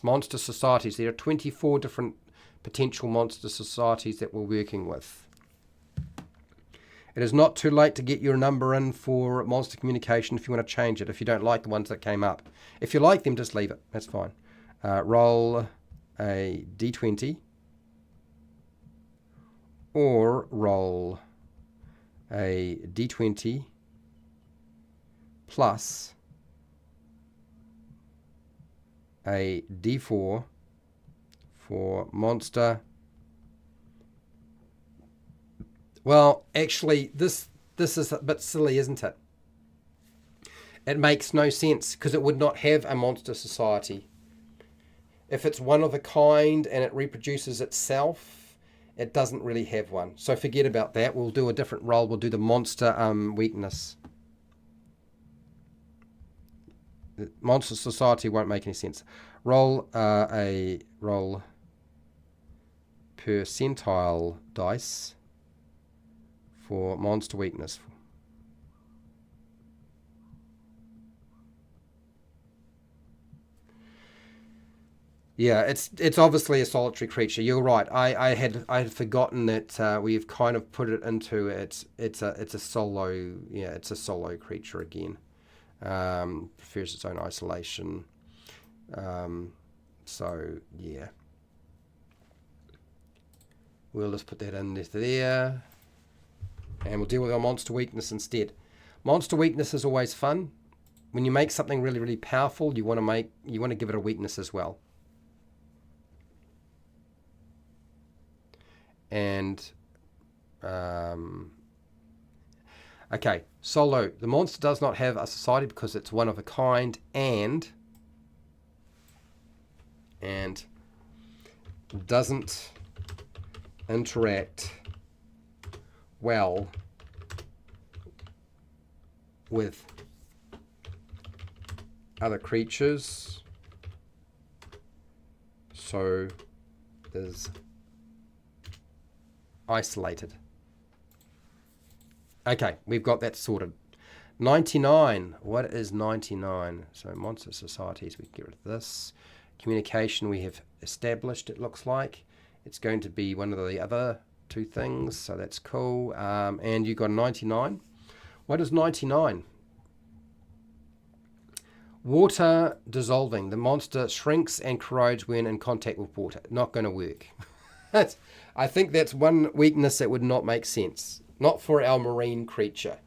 monster societies. There are 24 different potential monster societies that we're working with. It is not too late to get your number in for monster communication if you want to change it, if you don't like the ones that came up. If you like them, just leave it. That's fine. Roll a d20 or roll a d20 plus a d4 for monster. Well, actually, this is a bit silly, isn't it? It makes no sense because it would not have a monster society. If it's one of a kind and it reproduces itself, it doesn't really have one. So forget about that. We'll do a different roll. We'll do the monster weakness. The monster society won't make any sense. Roll a roll percentile dice for monster weakness. Yeah, it's obviously a solitary creature. You're right. I had forgotten that we've kind of put it into it's a solo, yeah, it's a solo creature again. Prefers its own isolation. So yeah, we'll just put that in there, and we'll deal with our monster weakness instead. Monster weakness is always fun. When you make something really, really powerful, you want to give it a weakness as well. And okay, solo. The monster does not have a society because it's one of a kind, and doesn't interact well with other creatures, so is isolated. Okay, we've got that sorted. 99. What is 99? So monster societies, we can get rid of this. Communication we have established, it looks like. It's going to be one of the other two things, so that's cool. And you got 99. What is 99? Water dissolving. The monster shrinks and corrodes when in contact with water. Not going to work. I think that's one weakness that would not make sense. Not for our marine creature.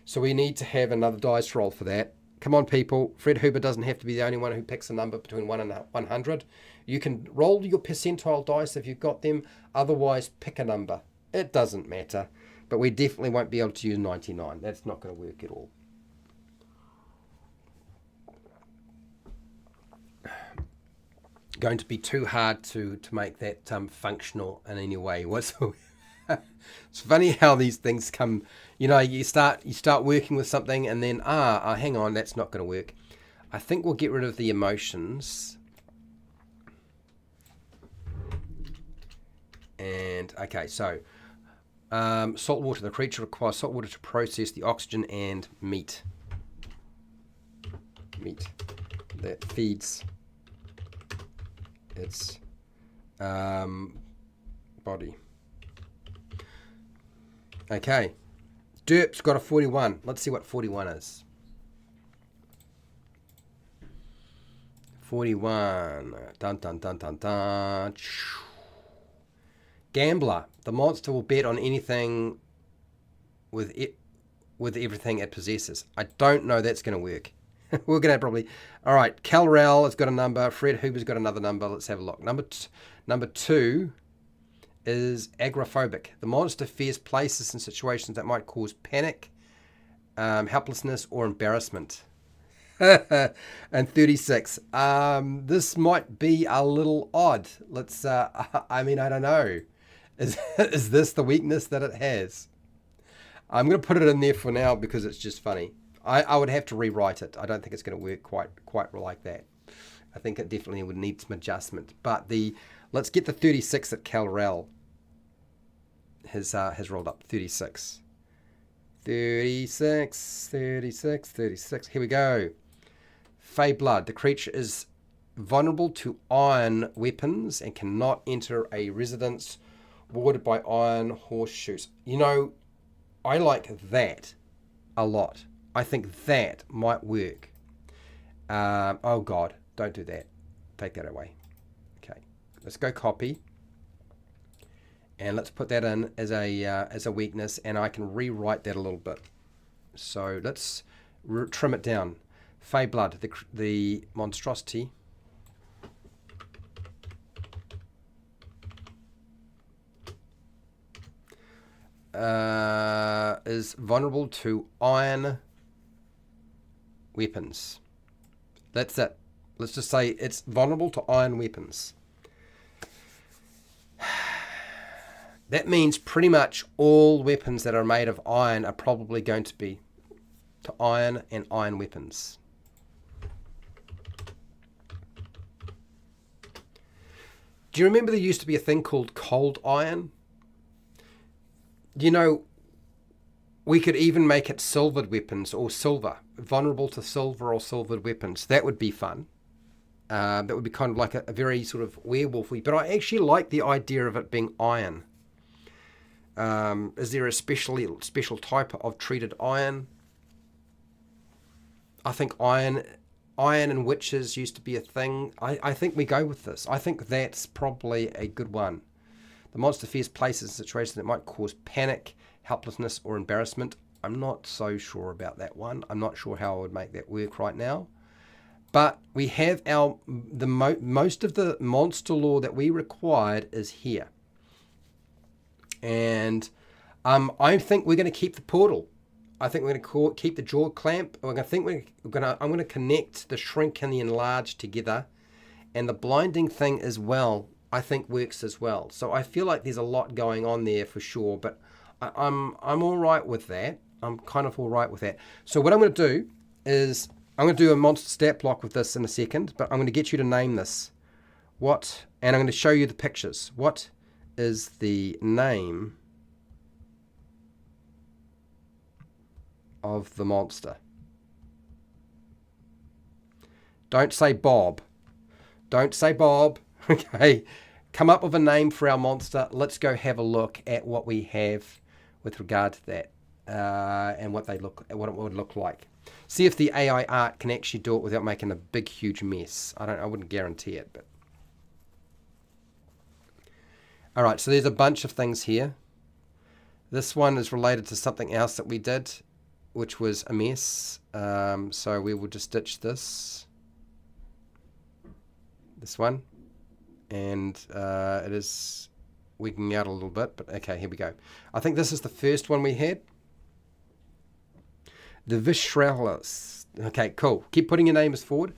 So we need to have another dice roll for that. Come on, people. Fred Huber doesn't have to be the only one who picks a number between 1 and 100. You can roll your percentile dice if you've got them. Otherwise, pick a number. It doesn't matter. But we definitely won't be able to use 99. That's not going to work at all. Going to be too hard to make that functional in any way. It's funny how these things come. You know, you start working with something and then hang on, that's not going to work. I think we'll get rid of the emotions. And okay, so salt water. The creature requires salt water to process the oxygen and meat that feeds its body. Okay, Derp's got a 41. Let's see what 41 is. 41. Dun dun dun dun dun. Gambler. The monster will bet on anything with everything it possesses. I don't know that's going to work. We're going to probably... All right, Cal-Rel has got a number. Fred Huber's got another number. Let's have a look. Number 2 is agoraphobic. The monster fears places and situations that might cause panic, helplessness, or embarrassment. And 36. This might be a little odd. Let's... I mean, I don't know. Is this the weakness that it has? I'm going to put it in there for now because it's just funny. I would have to rewrite it. I don't think it's going to work quite like that. I think it definitely would need some adjustment. But let's get the 36 that Cal-Rel has rolled up. 36. 36, 36, 36. Here we go. Fey Blood. The creature is vulnerable to iron weapons and cannot enter a residence warded by iron horseshoes. You know, I like that a lot. I think that might work. Oh, God. Don't do that. Take that away. Okay. Let's go copy. And let's put that in as a weakness, and I can rewrite that a little bit. So let's trim it down. Fey blood, the monstrosity. Is vulnerable to iron weapons. That's it. Let's just say it's vulnerable to iron weapons. That means pretty much all weapons that are made of iron are probably going to be to iron and iron weapons. Do you remember there used to be a thing called cold iron? You know, we could even make it silvered weapons or silver, vulnerable to silver or silvered weapons. That would be fun. That would be kind of like a very sort of werewolfy, but I actually like the idea of it being iron. Is there a special type of treated iron? I think iron and witches used to be a thing. I think we go with this. I think that's probably a good one. The monster fears places and situations that might cause panic, helplessness, or embarrassment. I'm not so sure about that one. I'm not sure how I would make that work right now. But we have most of the monster lore that we required is here. And I think we're going to keep the portal. I think we're going to keep the jaw clamp. I'm going to connect the shrink and the enlarge together, and the blinding thing as well. I think works as well. So I feel like there's a lot going on there for sure. But I'm all right with that. I'm kind of all right with that. So what I'm going to do is I'm going to do a monster stat block with this in a second. But I'm going to get you to name this. What? And I'm going to show you the pictures. What is the name of the monster? Don't say Bob. Don't say Bob. Okay. Come up with a name for our monster. Let's go have a look at what we have with regard to that and what it would look like. See if the AI art can actually do it without making a big, huge mess. I wouldn't guarantee it, but. All right, so there's a bunch of things here. This one is related to something else that we did, which was a mess. So we will just ditch this one. And it is wigging out a little bit, but okay, here we go. I think this is the first one we had. The Vishralis. Okay, cool. Keep putting your names forward.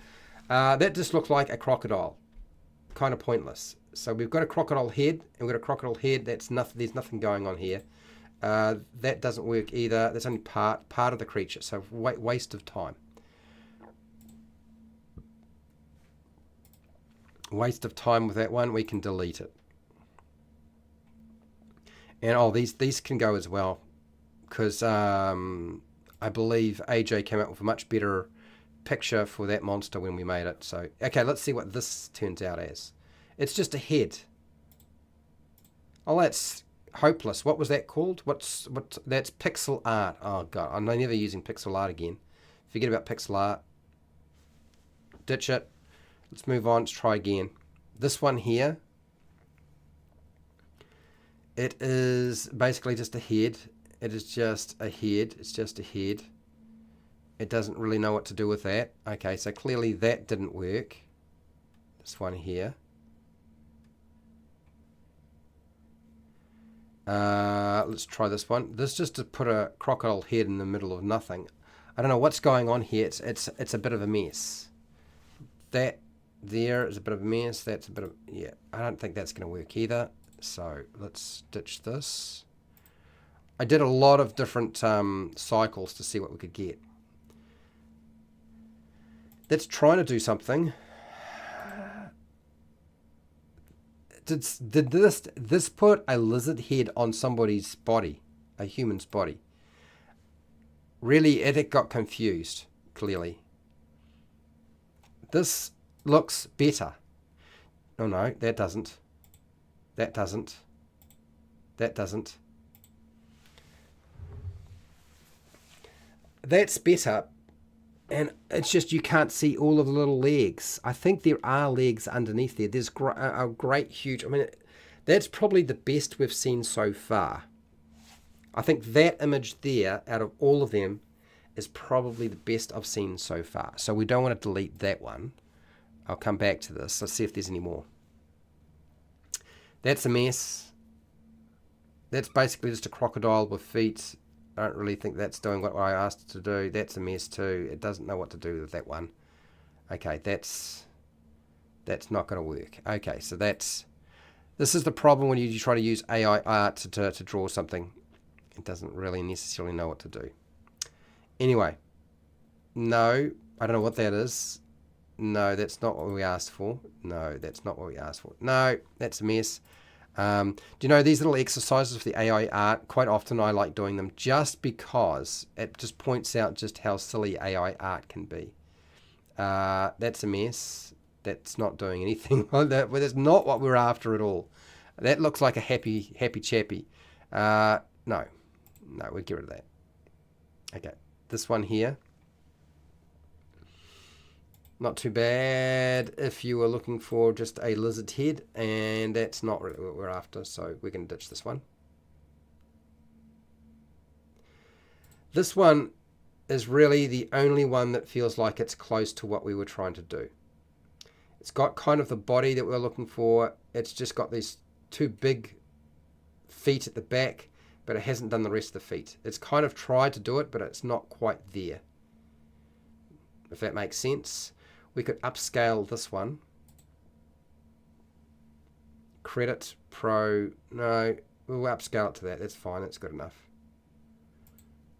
That just looks like a crocodile. Kind of pointless. So we've got a crocodile head, and we've got a crocodile head. There's nothing going on here. That doesn't work either. That's only part of the creature, so waste of time. Waste of time with that one. We can delete it. And these can go as well, because I believe AJ came up with a much better picture for that monster when we made it. So okay, let's see what this turns out as. It's just a head. Oh, that's hopeless. What was that called? That's pixel art. Oh god, I'm never using pixel art again. Forget about pixel art. Ditch it. Let's move on. Let's try again. This one here. It is basically just a head. It is just a head. It's just a head. It doesn't really know what to do with that. Okay, so clearly that didn't work. This one here. Let's try this one. This is just to put a crocodile head in the middle of nothing. I don't know what's going on here. It's a bit of a mess. That there is a bit of a mess. That's a bit of, yeah, I don't think that's going to work either. So let's ditch this. I did a lot of different cycles to see what we could get. That's trying to do something. Did this put a lizard head on somebody's body, a human's body? Really, it got confused, clearly. This looks better. Oh no, that doesn't. That doesn't. That doesn't. That's better. And it's just you can't see all of the little legs. I think there are legs underneath there. There's a great huge... I mean, That's probably the best we've seen so far. I think that image there, out of all of them, is probably the best I've seen so far. So we don't want to delete that one. I'll come back to this. Let's see if there's any more. That's a mess. That's basically just a crocodile with feet. I don't really think that's doing what I asked it to do. That's a mess too. It doesn't know what to do with that one. Okay, that's not going to work. Okay, so this is the problem when you try to use AI art to draw something. It doesn't really necessarily know what to do. Anyway, no, I don't know what that is. No, that's not what we asked for. No, that's not what we asked for. No, that's a mess. Do you know these little exercises with the AI art, quite often I like doing them just because it just points out just how silly AI art can be. That's a mess. That's not doing anything like that. But that's not what we're after at all. That looks like a happy chappy. No, we'll get rid of that. Okay, this one here. Not too bad if you were looking for just a lizard head, and that's not really what we're after, so we're going to ditch this one. This one is really the only one that feels like it's close to what we were trying to do. It's got kind of the body that we're looking for. It's just got these two big feet at the back, but it hasn't done the rest of the feet. It's kind of tried to do it, but it's not quite there. If that makes sense. We could upscale this one. Credit, Pro, no, we'll upscale it to that. That's fine, that's good enough.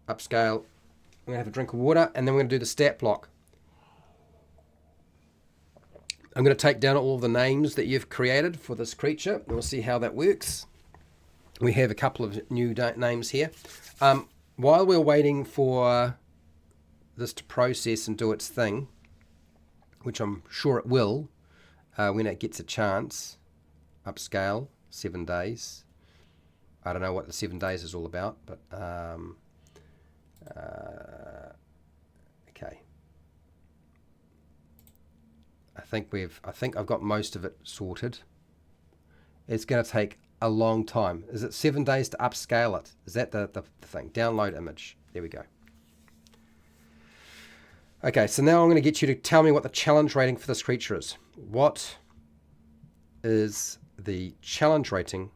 Upscale. I'm going to have a drink of water, and then we're going to do the stat block. I'm going to take down all of the names that you've created for this creature, and we'll see how that works. We have a couple of new names here. While we're waiting for this to process and do its thing, which I'm sure it will when it gets a chance. Upscale, 7 days. I don't know what the 7 days is all about, but okay. I think I've got most of it sorted. It's going to take a long time. Is it 7 days to upscale it? Is that the thing? Download image. There we go. Okay, so now I'm going to get you to tell me what the challenge rating for this creature is. What is the challenge rating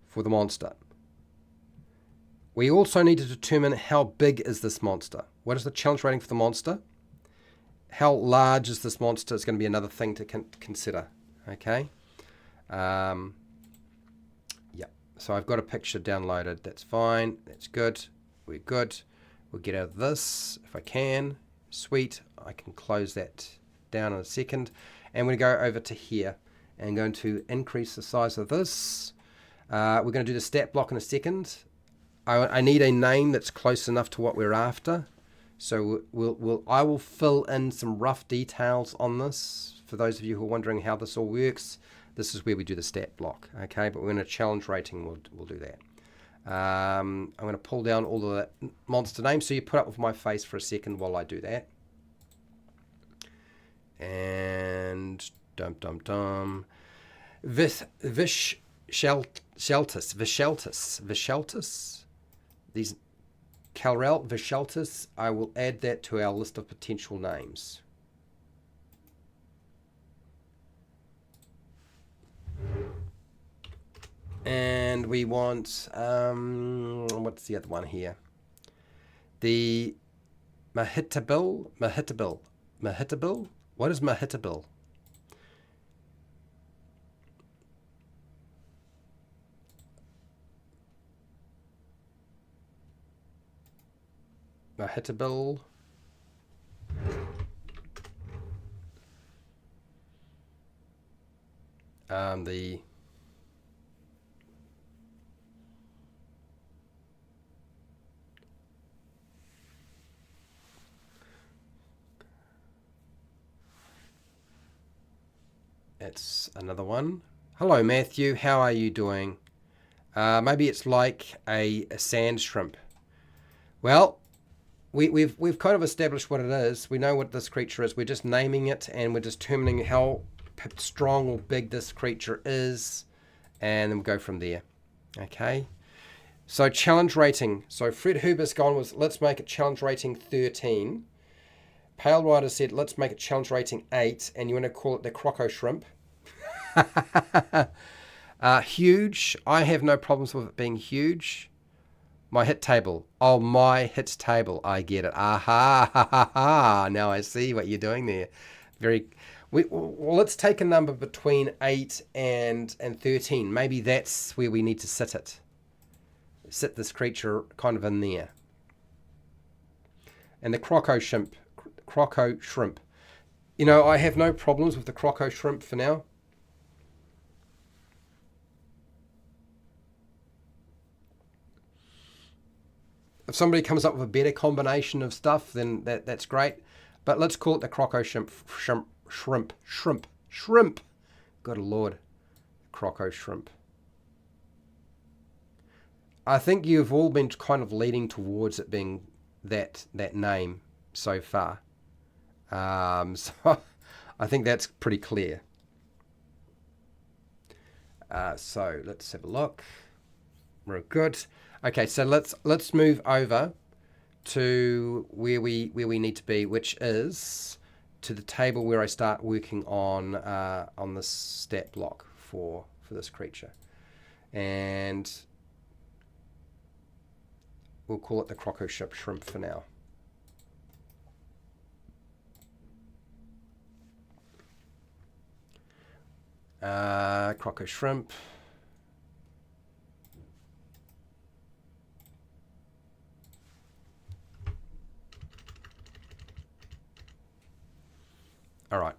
for the monster? We also need to determine how big is this monster. What is the challenge rating for the monster? How large is this monster is going to be another thing to consider. Okay. So I've got a picture downloaded. That's fine. That's good. We're good. We'll get out of this if I can. Sweet. I can close that down in a second. And we're going to go over to here and going to increase the size of this. We're going to do the stat block in a second. I need a name that's close enough to what we're after. So I will fill in some rough details on this. For those of you who are wondering how this all works, this is where we do the stat block, okay? But we're in a challenge rating, we'll do that. I'm going to pull down all the monster names, so you put up with my face for a second while I do that. And Visheltus. These Calrel Visheltus. I will add that to our list of potential names. And we want, what's the other one here? The Mahitabil. What is Mahitabil? Mahitabil. That's another one. Hello, Matthew. How are you doing? Maybe it's like a sand shrimp. Well, we've kind of established what it is. We know what this creature is. We're just naming it, and we're determining how strong or big this creature is, and then we'll go from there. Okay. So challenge rating. So Fred Huber's gone with, let's make it challenge rating 13. Pale Rider said, let's make it challenge rating 8, and you want to call it the Croco Shrimp. Huge. I have no problems with it being huge. My hit table. Oh, my hit table. I get it. Aha. Ha, ha, ha. Now I see what you're doing there. Well, let's take a number between 8 and 13. Maybe that's where we need to sit it. Sit this creature kind of in there. And the Croco Shrimp. You know, I have no problems with the Croco Shrimp for now. If somebody comes up with a better combination of stuff, then that's great. But let's call it the Croco Shrimp. Good Lord. Croco Shrimp. I think you've all been kind of leading towards it being that name so far. So I think that's pretty clear. So let's have a look. Real good. Okay, so let's move over to where we need to be, which is to the table where I start working on the stat block for this creature, and we'll call it the Croco Shrimp for now. Croco Shrimp. All right.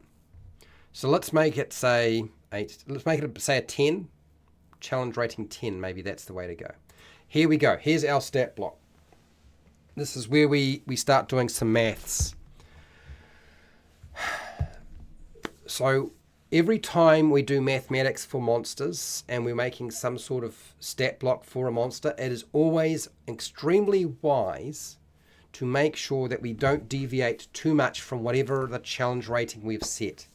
So let's make it say 8. Let's make it say a 10. Challenge rating 10. Maybe that's the way to go. Here we go. Here's our stat block. This is where we start doing some maths. So every time we do mathematics for monsters and we're making some sort of stat block for a monster, it is always extremely wise to make sure that we don't deviate too much from whatever the challenge rating we've set.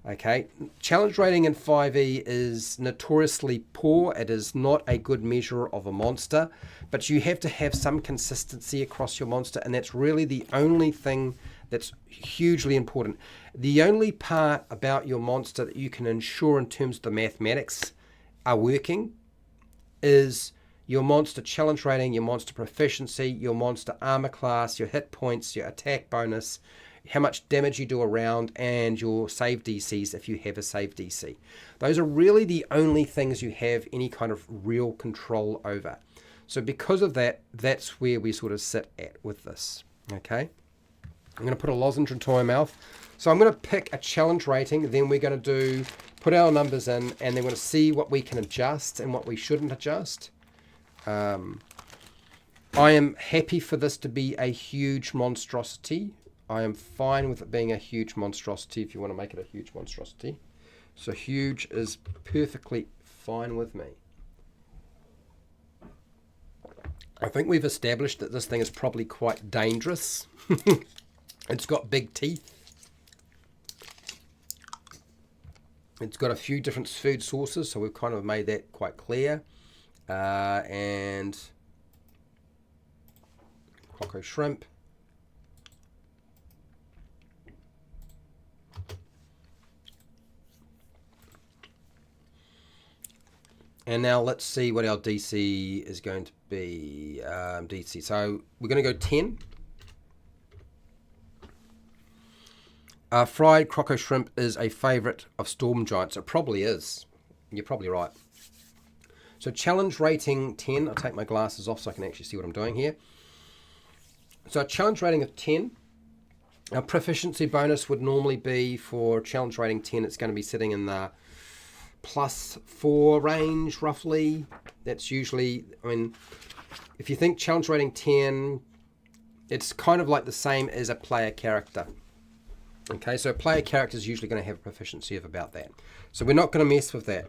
Okay, challenge rating in 5e is notoriously poor. It is not a good measure of a monster, but you have to have some consistency across your monster, and that's really the only thing that's hugely important. The only part about your monster that you can ensure in terms of the mathematics are working is your monster challenge rating, your monster proficiency, your monster armor class, your hit points, your attack bonus, how much damage you do around, and your save DCs if you have a save DC. Those are really the only things you have any kind of real control over. So because of that, that's where we sort of sit at with this. Okay, I'm going to put a lozenge into my mouth. So I'm going to pick a challenge rating, then we're going to put our numbers in, and then we're going to see what we can adjust and what we shouldn't adjust. I am happy for this to be a huge monstrosity. I am fine with it being a huge monstrosity if you want to make it a huge monstrosity. So huge is perfectly fine with me. I think we've established that this thing is probably quite dangerous. It's got big teeth. It's got a few different food sources, so we've kind of made that quite clear. And Croco Shrimp. And now let's see what our DC is going to be. DC. So we're going to go 10. Fried Croco Shrimp is a favourite of Storm Giants. It probably is. You're probably right. So challenge rating 10. I'll take my glasses off so I can actually see what I'm doing here. So a challenge rating of 10. Our proficiency bonus would normally be for challenge rating 10. It's going to be sitting in the +4 range, roughly. That's usually, I mean, if you think challenge rating 10, it's kind of like the same as a player character. Okay, so a player character is usually going to have a proficiency of about that. So we're not going to mess with that.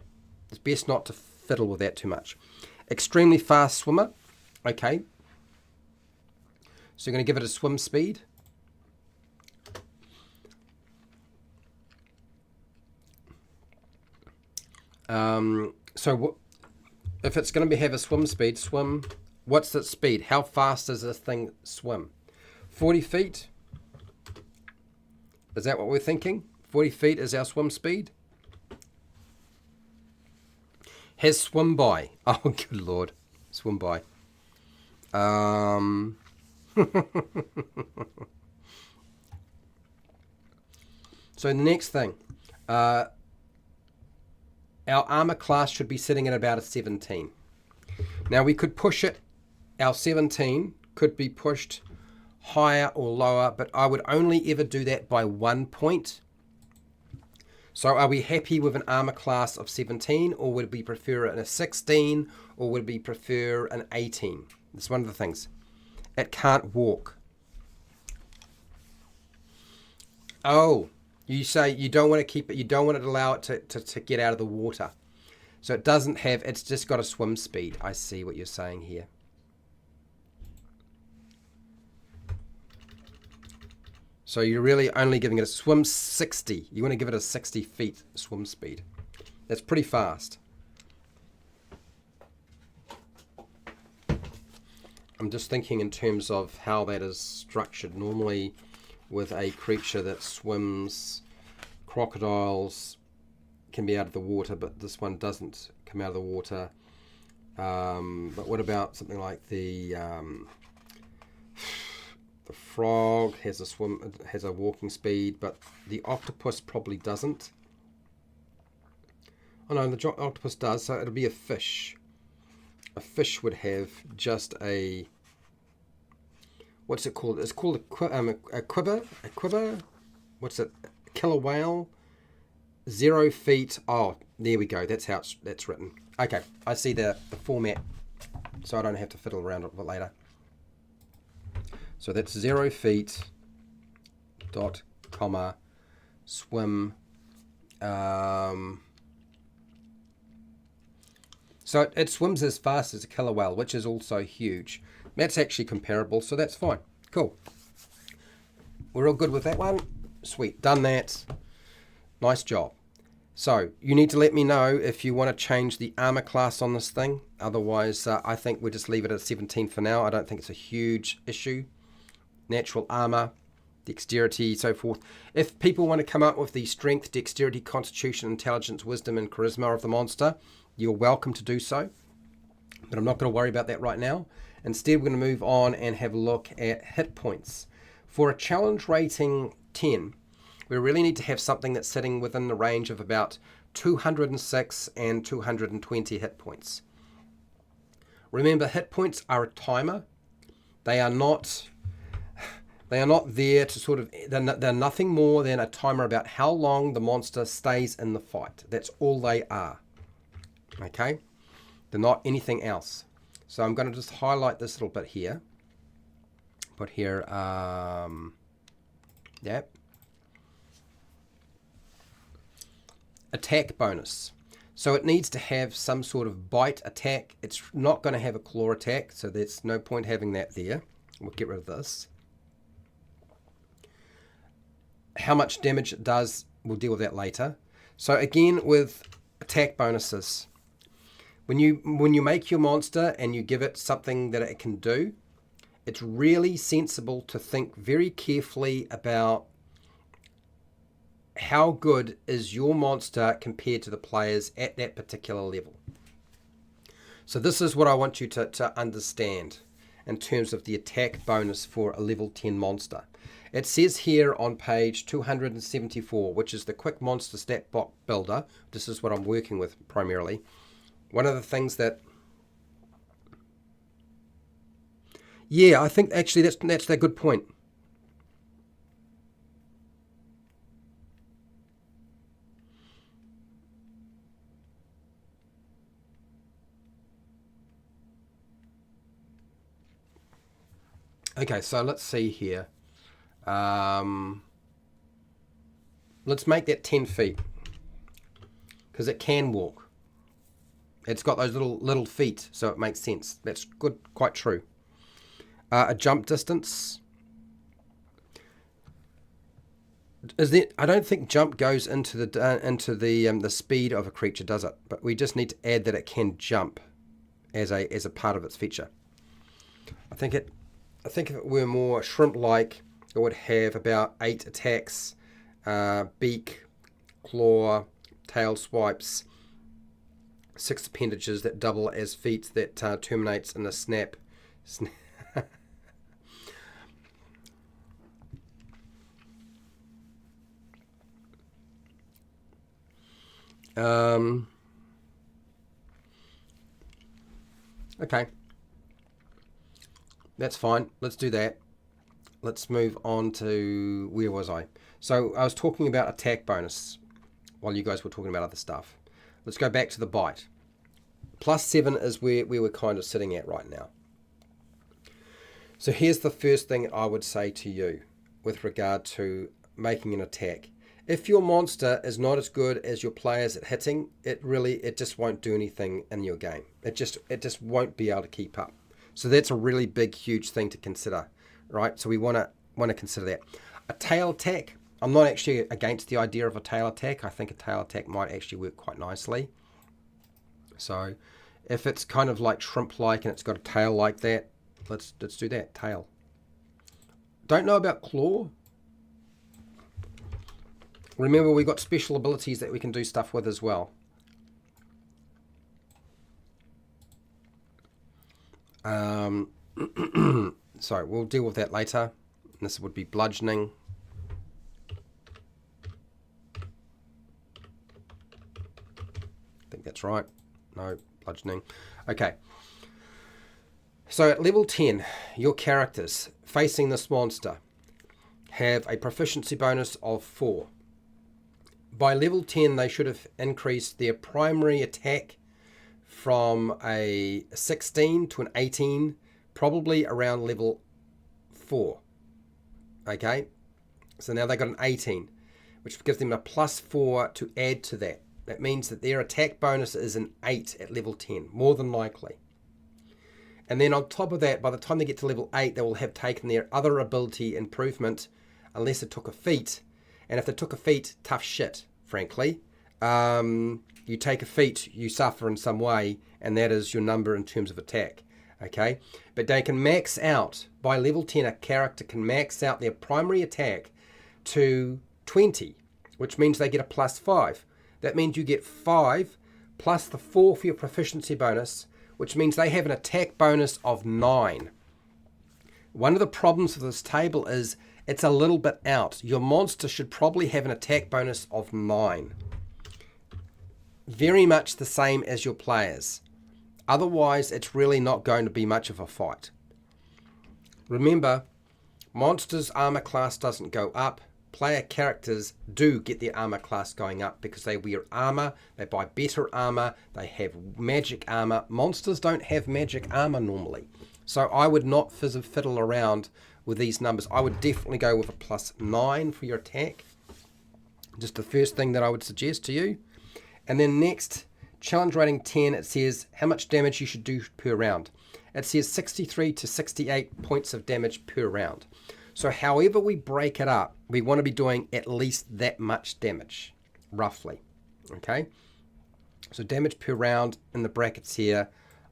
It's best not to fiddle with that too much. Extremely fast swimmer. Okay. So you're going to give it a swim speed. If it's going to have a swim speed, what's its speed? How fast does this thing swim? 40 feet? Is that what we're thinking? 40 feet is our swim speed? Has swim by. Oh, good Lord. Swim by. So the next thing. Our armor class should be sitting at about a 17. Now we could push it. Our 17 could be pushed higher or lower, but I would only ever do that by 1 point. So are we happy with an armor class of 17, or would we prefer a 16, or would we prefer an 18? That's one of the things. It can't walk. Oh, you say you don't want to keep it, you don't want to allow it to get out of the water. So it doesn't have, it's just got a swim speed. I see what you're saying here. So you're really only giving it a swim 60. You want to give it a 60 feet swim speed. That's pretty fast. I'm just thinking in terms of how that is structured. Normally with a creature that swims, crocodiles can be out of the water, but this one doesn't come out of the water. But what about something like the frog has a walking speed, but the octopus probably doesn't. Oh no, the octopus does, so it'll be a fish. A fish would have just a, what's it called? It's called a quiver. What's it? A killer whale. 0 feet. Oh, there we go. That's how that's written. Okay, I see the format, so I don't have to fiddle around with it later. So that's 0 feet, dot, comma, swim. So it swims as fast as a killer whale, which is also huge. That's actually comparable, so that's fine. Cool. We're all good with that one? Sweet. Done that. Nice job. So you need to let me know if you want to change the armor class on this thing. Otherwise, I think we'll just leave it at 17 for now. I don't think it's a huge issue. Natural armor, dexterity, so forth. If people want to come up with the strength, dexterity, constitution, intelligence, wisdom, and charisma of the monster, you're welcome to do so. But I'm not going to worry about that right now. Instead, we're going to move on and have a look at hit points. For a challenge rating 10, we really need to have something that's sitting within the range of about 206 and 220 hit points. Remember, hit points are a timer. They are not there to sort of, they're nothing more than a timer about how long the monster stays in the fight. That's all they are. Okay? They're not anything else. So I'm going to just highlight this little bit here. Put here, yep. Attack bonus. So it needs to have some sort of bite attack. It's not going to have a claw attack, so there's no point having that there. We'll get rid of this. How much damage it does, we'll deal with that later. So again, with attack bonuses, when you make your monster and you give it something that it can do, it's really sensible to think very carefully about how good is your monster compared to the players at that particular level. So this is what I want you to understand in terms of the attack bonus for a level 10 monster. It says here on page 274, which is the quick monster stat block builder. This is what I'm working with primarily. One of the things that, yeah, I think actually that's a good point. Okay, so let's see here. Let's make that 10 feet because it can walk. It's got those little feet, so it makes sense. That's good, quite true. A jump distance. I don't think jump goes into the speed of a creature, does it? But we just need to add that it can jump as a part of its feature. I think if it were more shrimp-like, it would have about 8 attacks, beak, claw, tail swipes, 6 appendages that double as feet that terminates in a snap. Okay, that's fine. Let's do that. Let's move on to, where was I? So I was talking about attack bonus while you guys were talking about other stuff. Let's go back to the bite. +7 is where we were kind of sitting at right now. So here's the first thing I would say to you with regard to making an attack. If your monster is not as good as your players at hitting, it just won't do anything in your game. It just won't be able to keep up. So that's a really big, huge thing to consider, right? So we want to consider that. A tail attack. I'm not actually against the idea of a tail attack. I think a tail attack might actually work quite nicely. So if it's kind of like shrimp-like and it's got a tail like that, let's do that, tail. Don't know about claw. Remember, we've got special abilities that we can do stuff with as well. Sorry, we'll deal with that later. This would be bludgeoning. I think that's right. No, bludgeoning. Okay. So at level 10, your characters facing this monster have a proficiency bonus of 4. By level 10, they should have increased their primary attack from a 16 to an 18, probably around level 4. Okay, so now they got an 18, which gives them a +4 to add to that. That means that their attack bonus is an 8 at level 10, more than likely. And then on top of that, by the time they get to level 8, they will have taken their other ability improvement, unless it took a feat. And if they took a feat, tough shit, frankly. You take a feat, you suffer in some way, and that is your number in terms of attack. Okay? But they can max out, by level 10, a character can max out their primary attack to 20, which means they get a +5. That means you get 5 plus the 4 for your proficiency bonus, which means they have an attack bonus of 9. One of the problems with this table is it's a little bit out. Your monster should probably have an attack bonus of 9. Very much the same as your players. Otherwise, it's really not going to be much of a fight. Remember, monsters' armor class doesn't go up. Player characters do get their armor class going up because they wear armor, they buy better armor, they have magic armor. Monsters don't have magic armor normally. So I would not fiddle around with these numbers. I would definitely go with a +9 for your attack. Just the first thing that I would suggest to you. And then next, challenge rating 10, it says how much damage you should do per round. It says 63 to 68 points of damage per round. So however we break it up, we want to be doing at least that much damage, roughly. Okay? So damage per round in the brackets here,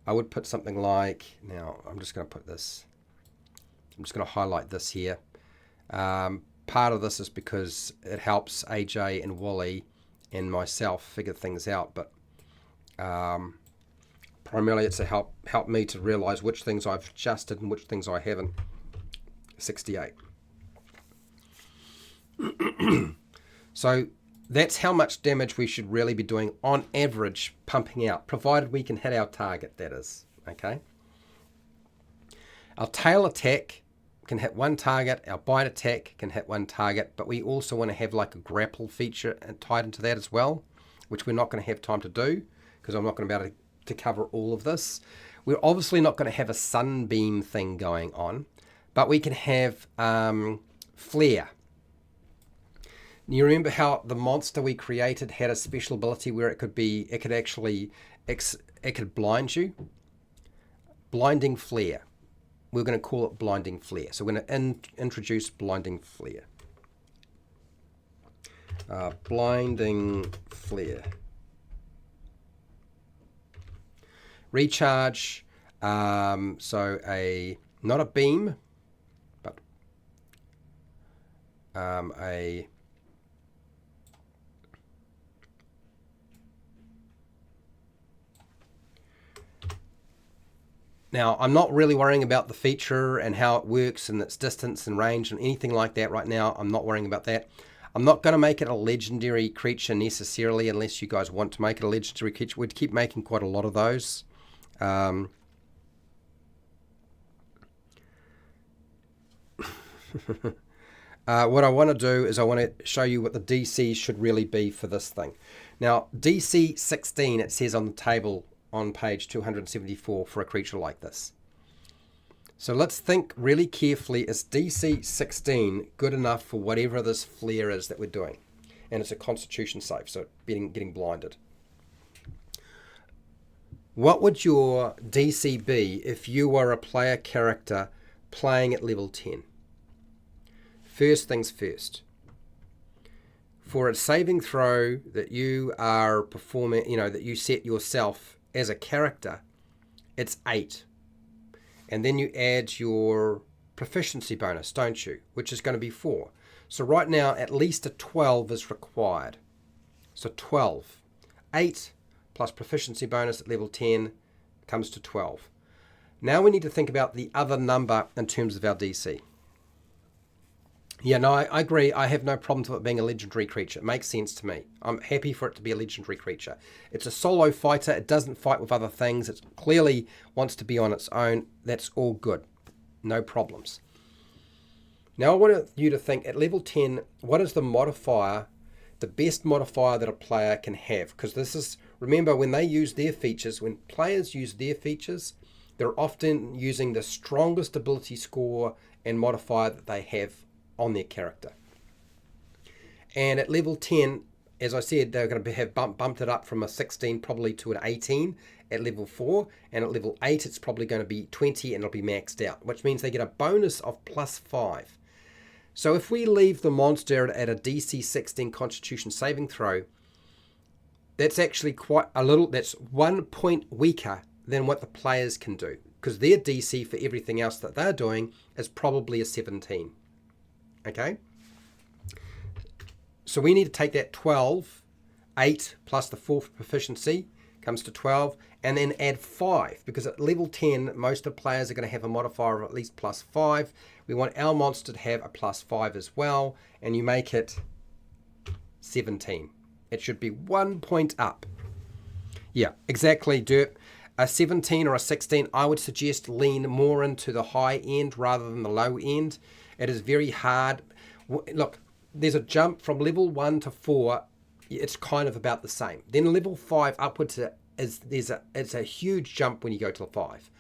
I would put something like, now I'm just going to put this, I'm just going to highlight this here. Part of this is because it helps AJ and Wally and myself figure things out, but primarily it's to help me to realize which things I've adjusted and which things I haven't. 68. So that's how much damage we should really be doing on average pumping out, provided we can hit our target, that is. Okay. Our tail attack can hit one target, our bite attack can hit one target, but we also want to have like a grapple feature tied into that as well, which we're not going to have time to do because I'm not going to be able to cover all of this. We're obviously not going to have a sunbeam thing going on, but we can have flare. You remember how the monster we created had a special ability where it could blind you? Blinding flare. we're going to call it Blinding Flare. So we're going to introduce Blinding Flare. Blinding Flare. Recharge, so not a beam, but a Now, I'm not really worrying about the feature and how it works and its distance and range and anything like that right now. I'm not worrying about that. I'm not going to make it a legendary creature necessarily unless you guys want to make it a legendary creature. We'd keep making quite a lot of those. What I want to do is I want to show you what the DC should really be for this thing. Now, DC 16, it says on the table on page 274 for a creature like this. So let's think really carefully, is DC 16 good enough for whatever this flare is that we're doing? And it's a constitution save, so getting blinded. What would your DC be if you were a player character playing at level 10? First things first. For a saving throw that you are performing, that you set yourself as a character, it's 8. And then you add your proficiency bonus, don't you? Which is going to be 4. So right now, at least a 12 is required. So 12. 8 plus proficiency bonus at level 10 comes to 12. Now we need to think about the other number in terms of our DC. Yeah, no, I agree. I have no problems with it being a legendary creature. It makes sense to me. I'm happy for it to be a legendary creature. It's a solo fighter. It doesn't fight with other things. It clearly wants to be on its own. That's all good. No problems. Now I want you to think at level 10, what is the modifier, the best modifier that a player can have? Because this is, remember, when they use their features, when players use their features, they're often using the strongest ability score and modifier that they have on their character. And at level 10, as I said, they're going to have bumped it up from a 16 probably to an 18 at level 4, and at level 8 it's probably going to be 20 and it'll be maxed out, which means they get a bonus of +5. So if we leave the monster at a DC 16 Constitution saving throw, that's actually quite a little, that's 1 point weaker than what the players can do, because their DC for everything else that they're doing is probably a 17. Okay, so we need to take that 12, 8 plus the 4 proficiency comes to 12, and then add 5, because at level 10, most of the players are going to have a modifier of at least +5. We want our monster to have a +5 as well, and you make it 17. It should be 1 point up. Yeah, exactly, Derp. A 17 or a 16, I would suggest lean more into the high end rather than the low end. It is very hard. Look, there's a jump from level 1 to 4. It's kind of about the same. Then level 5 upwards it's a huge jump when you go to 5.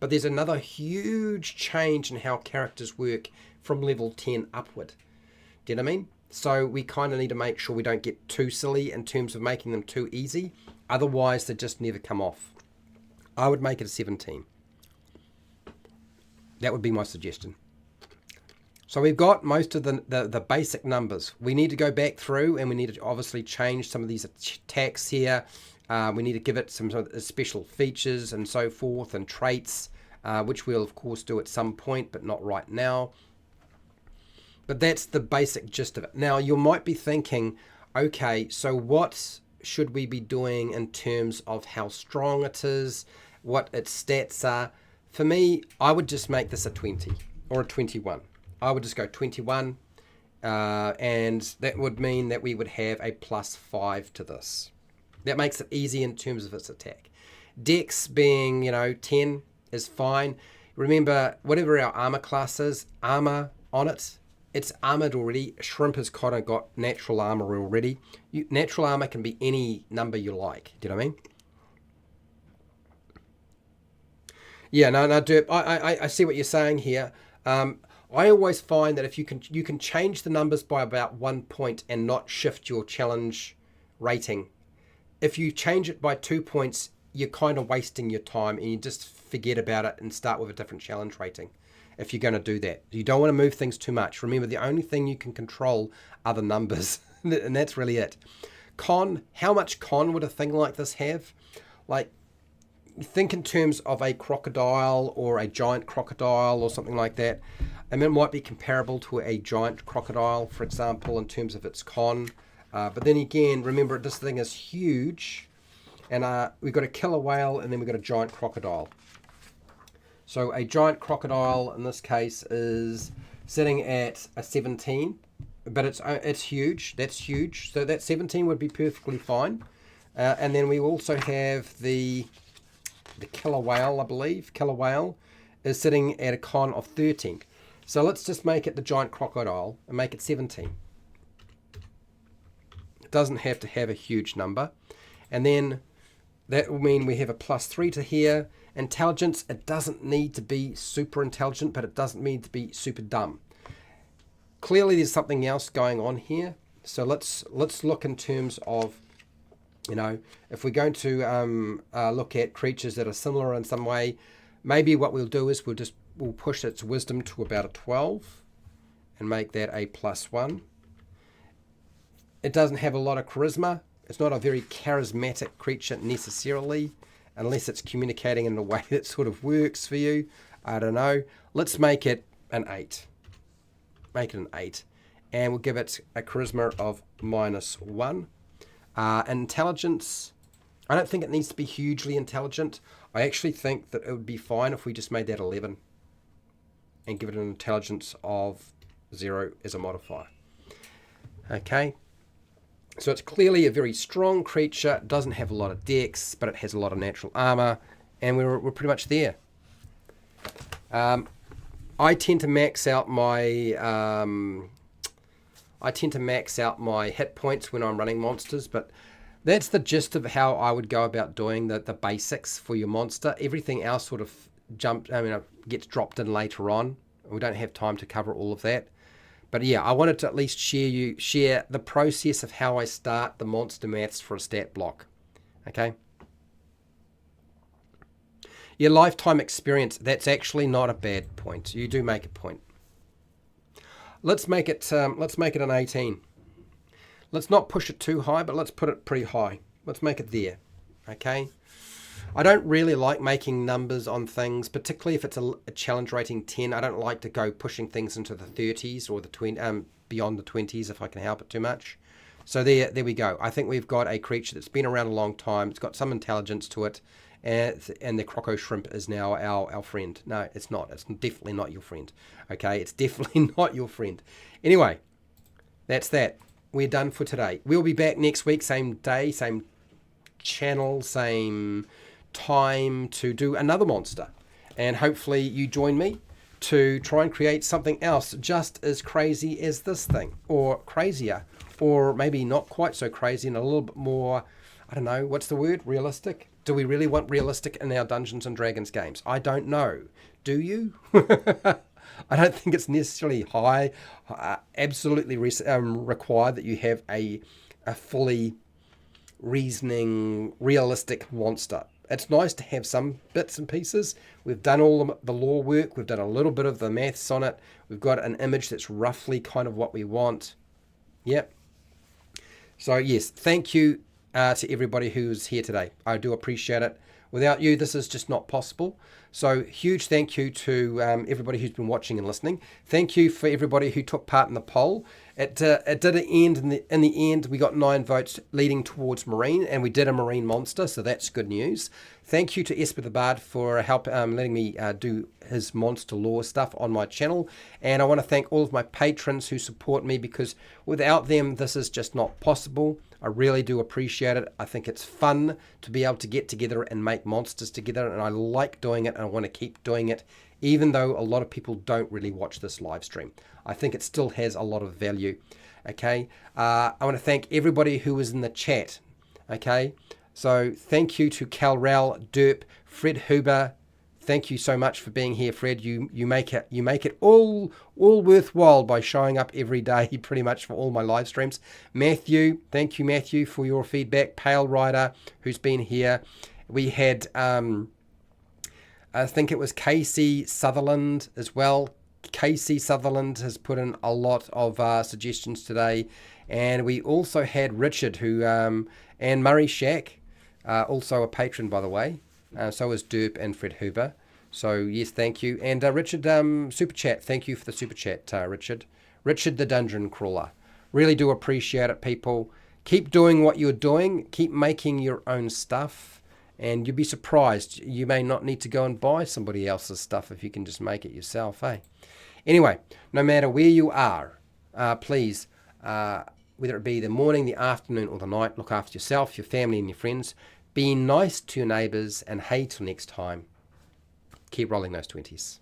But there's another huge change in how characters work from level 10 upward. Do you know what I mean? So we kind of need to make sure we don't get too silly in terms of making them too easy. Otherwise, they just never come off. I would make it a 17. That would be my suggestion. So we've got most of the basic numbers. We need to go back through and we need to obviously change some of these attacks here. We need to give it some sort of special features and so forth and traits, which we'll of course do at some point, but not right now. But that's the basic gist of it. Now you might be thinking, okay, so what should we be doing in terms of how strong it is, what its stats are? For me, I would just make this a 20 or a 21. I would just go 21, and that would mean that we would have a +5 to this. That makes it easy in terms of its attack. Dex being, 10 is fine. Remember, whatever our armor class is, armor on it, it's armored already. Shrimp has kind of got natural armor already. Natural armor can be any number you like. Do you know what I mean? Yeah, no, Derp, I see what you're saying here. I always find that if you can change the numbers by about 1 point and not shift your challenge rating. If you change it by 2 points, you're kind of wasting your time, and you just forget about it and start with a different challenge rating if you're going to do that. You don't want to move things too much. Remember, the only thing you can control are the numbers, and that's really it. Con, how much con would a thing like this have? Like, think in terms of a crocodile or a giant crocodile or something like that. I mean, it might be comparable to a giant crocodile, for example, in terms of its con. But then again, remember, this thing is huge. And we've got a killer whale, and then we've got a giant crocodile. So a giant crocodile, in this case, is sitting at a 17. But it's huge. That's huge. So that 17 would be perfectly fine. And then we also have the killer whale, I believe. Killer whale is sitting at a con of 13. So let's just make it the giant crocodile and make it 17. It doesn't have to have a huge number. And then that will mean we have a +3 to here. Intelligence, it doesn't need to be super intelligent, but it doesn't need to be super dumb. Clearly there's something else going on here. So let's look in terms of, you know, if we're going to look at creatures that are similar in some way, maybe what we'll do is we'll push its wisdom to about a 12 and make that a +1. It doesn't have a lot of charisma. It's not a very charismatic creature necessarily, unless it's communicating in a way that sort of works for you. I don't know. Let's make it an 8. Make it an 8. And we'll give it a charisma of -1. Intelligence, I don't think it needs to be hugely intelligent. I actually think that it would be fine if we just made that 11 and give it an intelligence of 0 as a modifier. Okay, so it's clearly a very strong creature. It doesn't have a lot of dex, but it has a lot of natural armor, and we're pretty much there. I tend to max out my hit points when I'm running monsters, but that's the gist of how I would go about doing the basics for your monster. Everything else sort of gets dropped in later on. We don't have time to cover all of that. But yeah, I wanted to at least share the process of how I start the monster maths for a stat block. Okay. Your lifetime experience, that's actually not a bad point. You do make a point. Let's make it an 18. Let's not push it too high, but let's put it pretty high. Let's make it there. Okay. I don't really like making numbers on things, particularly if it's a challenge rating 10. I don't like to go pushing things into the 30s or the beyond the 20s if I can help it too much. So there we go. I think we've got a creature that's been around a long time. It's got some intelligence to it, and the croco shrimp is now our friend. No, it's not. It's definitely not your friend. Okay, it's definitely not your friend. Anyway, that's that. We're done for today. We'll be back next week, same day, same channel, same time to do another monster. And hopefully you join me to try and create something else just as crazy as this thing, or crazier, or maybe not quite so crazy and a little bit more, I don't know, what's the word? Realistic? Do we really want realistic in our Dungeons and Dragons games? I don't know. Do you? I don't think it's necessarily absolutely required that you have a fully reasoning, realistic monster. It's nice to have some bits and pieces. We've done all the lore work. We've done a little bit of the maths on it. We've got an image that's roughly kind of what we want. Yep. So yes, thank you to everybody who's here today. I do appreciate it. Without you, this is just not possible. So huge thank you to everybody who's been watching and listening. Thank you for everybody who took part in the poll. It did end in the end. We got 9 votes leading towards marine, and we did a marine monster, so that's good news. Thank you to Esper the Bard for letting me do his monster lore stuff on my channel. And I want to thank all of my patrons who support me, because without them, this is just not possible. I really do appreciate it. I think it's fun to be able to get together and make monsters together, and I like doing it, and I want to keep doing it, even though a lot of people don't really watch this live stream. I think it still has a lot of value. Okay, I want to thank everybody who was in the chat. Okay, so thank you to Cal Rowell, Derp, Fred Huber. Thank you so much for being here, Fred. You make it all worthwhile by showing up every day, pretty much, for all my live streams. Matthew, thank you, Matthew, for your feedback. Pale Rider, who's been here, We had, I think it was Casey Sutherland as well. Casey Sutherland has put in a lot of suggestions today. And we also had Richard, who, and Murray Shack, also a patron, by the way. So is Derp and Fred Hoover. So, yes, thank you. And Richard, Super Chat. Thank you for the Super Chat, Richard. Richard the Dungeon Crawler. Really do appreciate it, people. Keep doing what you're doing. Keep making your own stuff. And you'll be surprised. You may not need to go and buy somebody else's stuff if you can just make it yourself, eh? Anyway, no matter where you are, please, whether it be the morning, the afternoon, or the night, look after yourself, your family, and your friends. Be nice to your neighbours. And hey, till next time, keep rolling those 20s.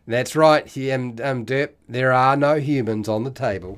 That's right, Derp. There are no humans on the table.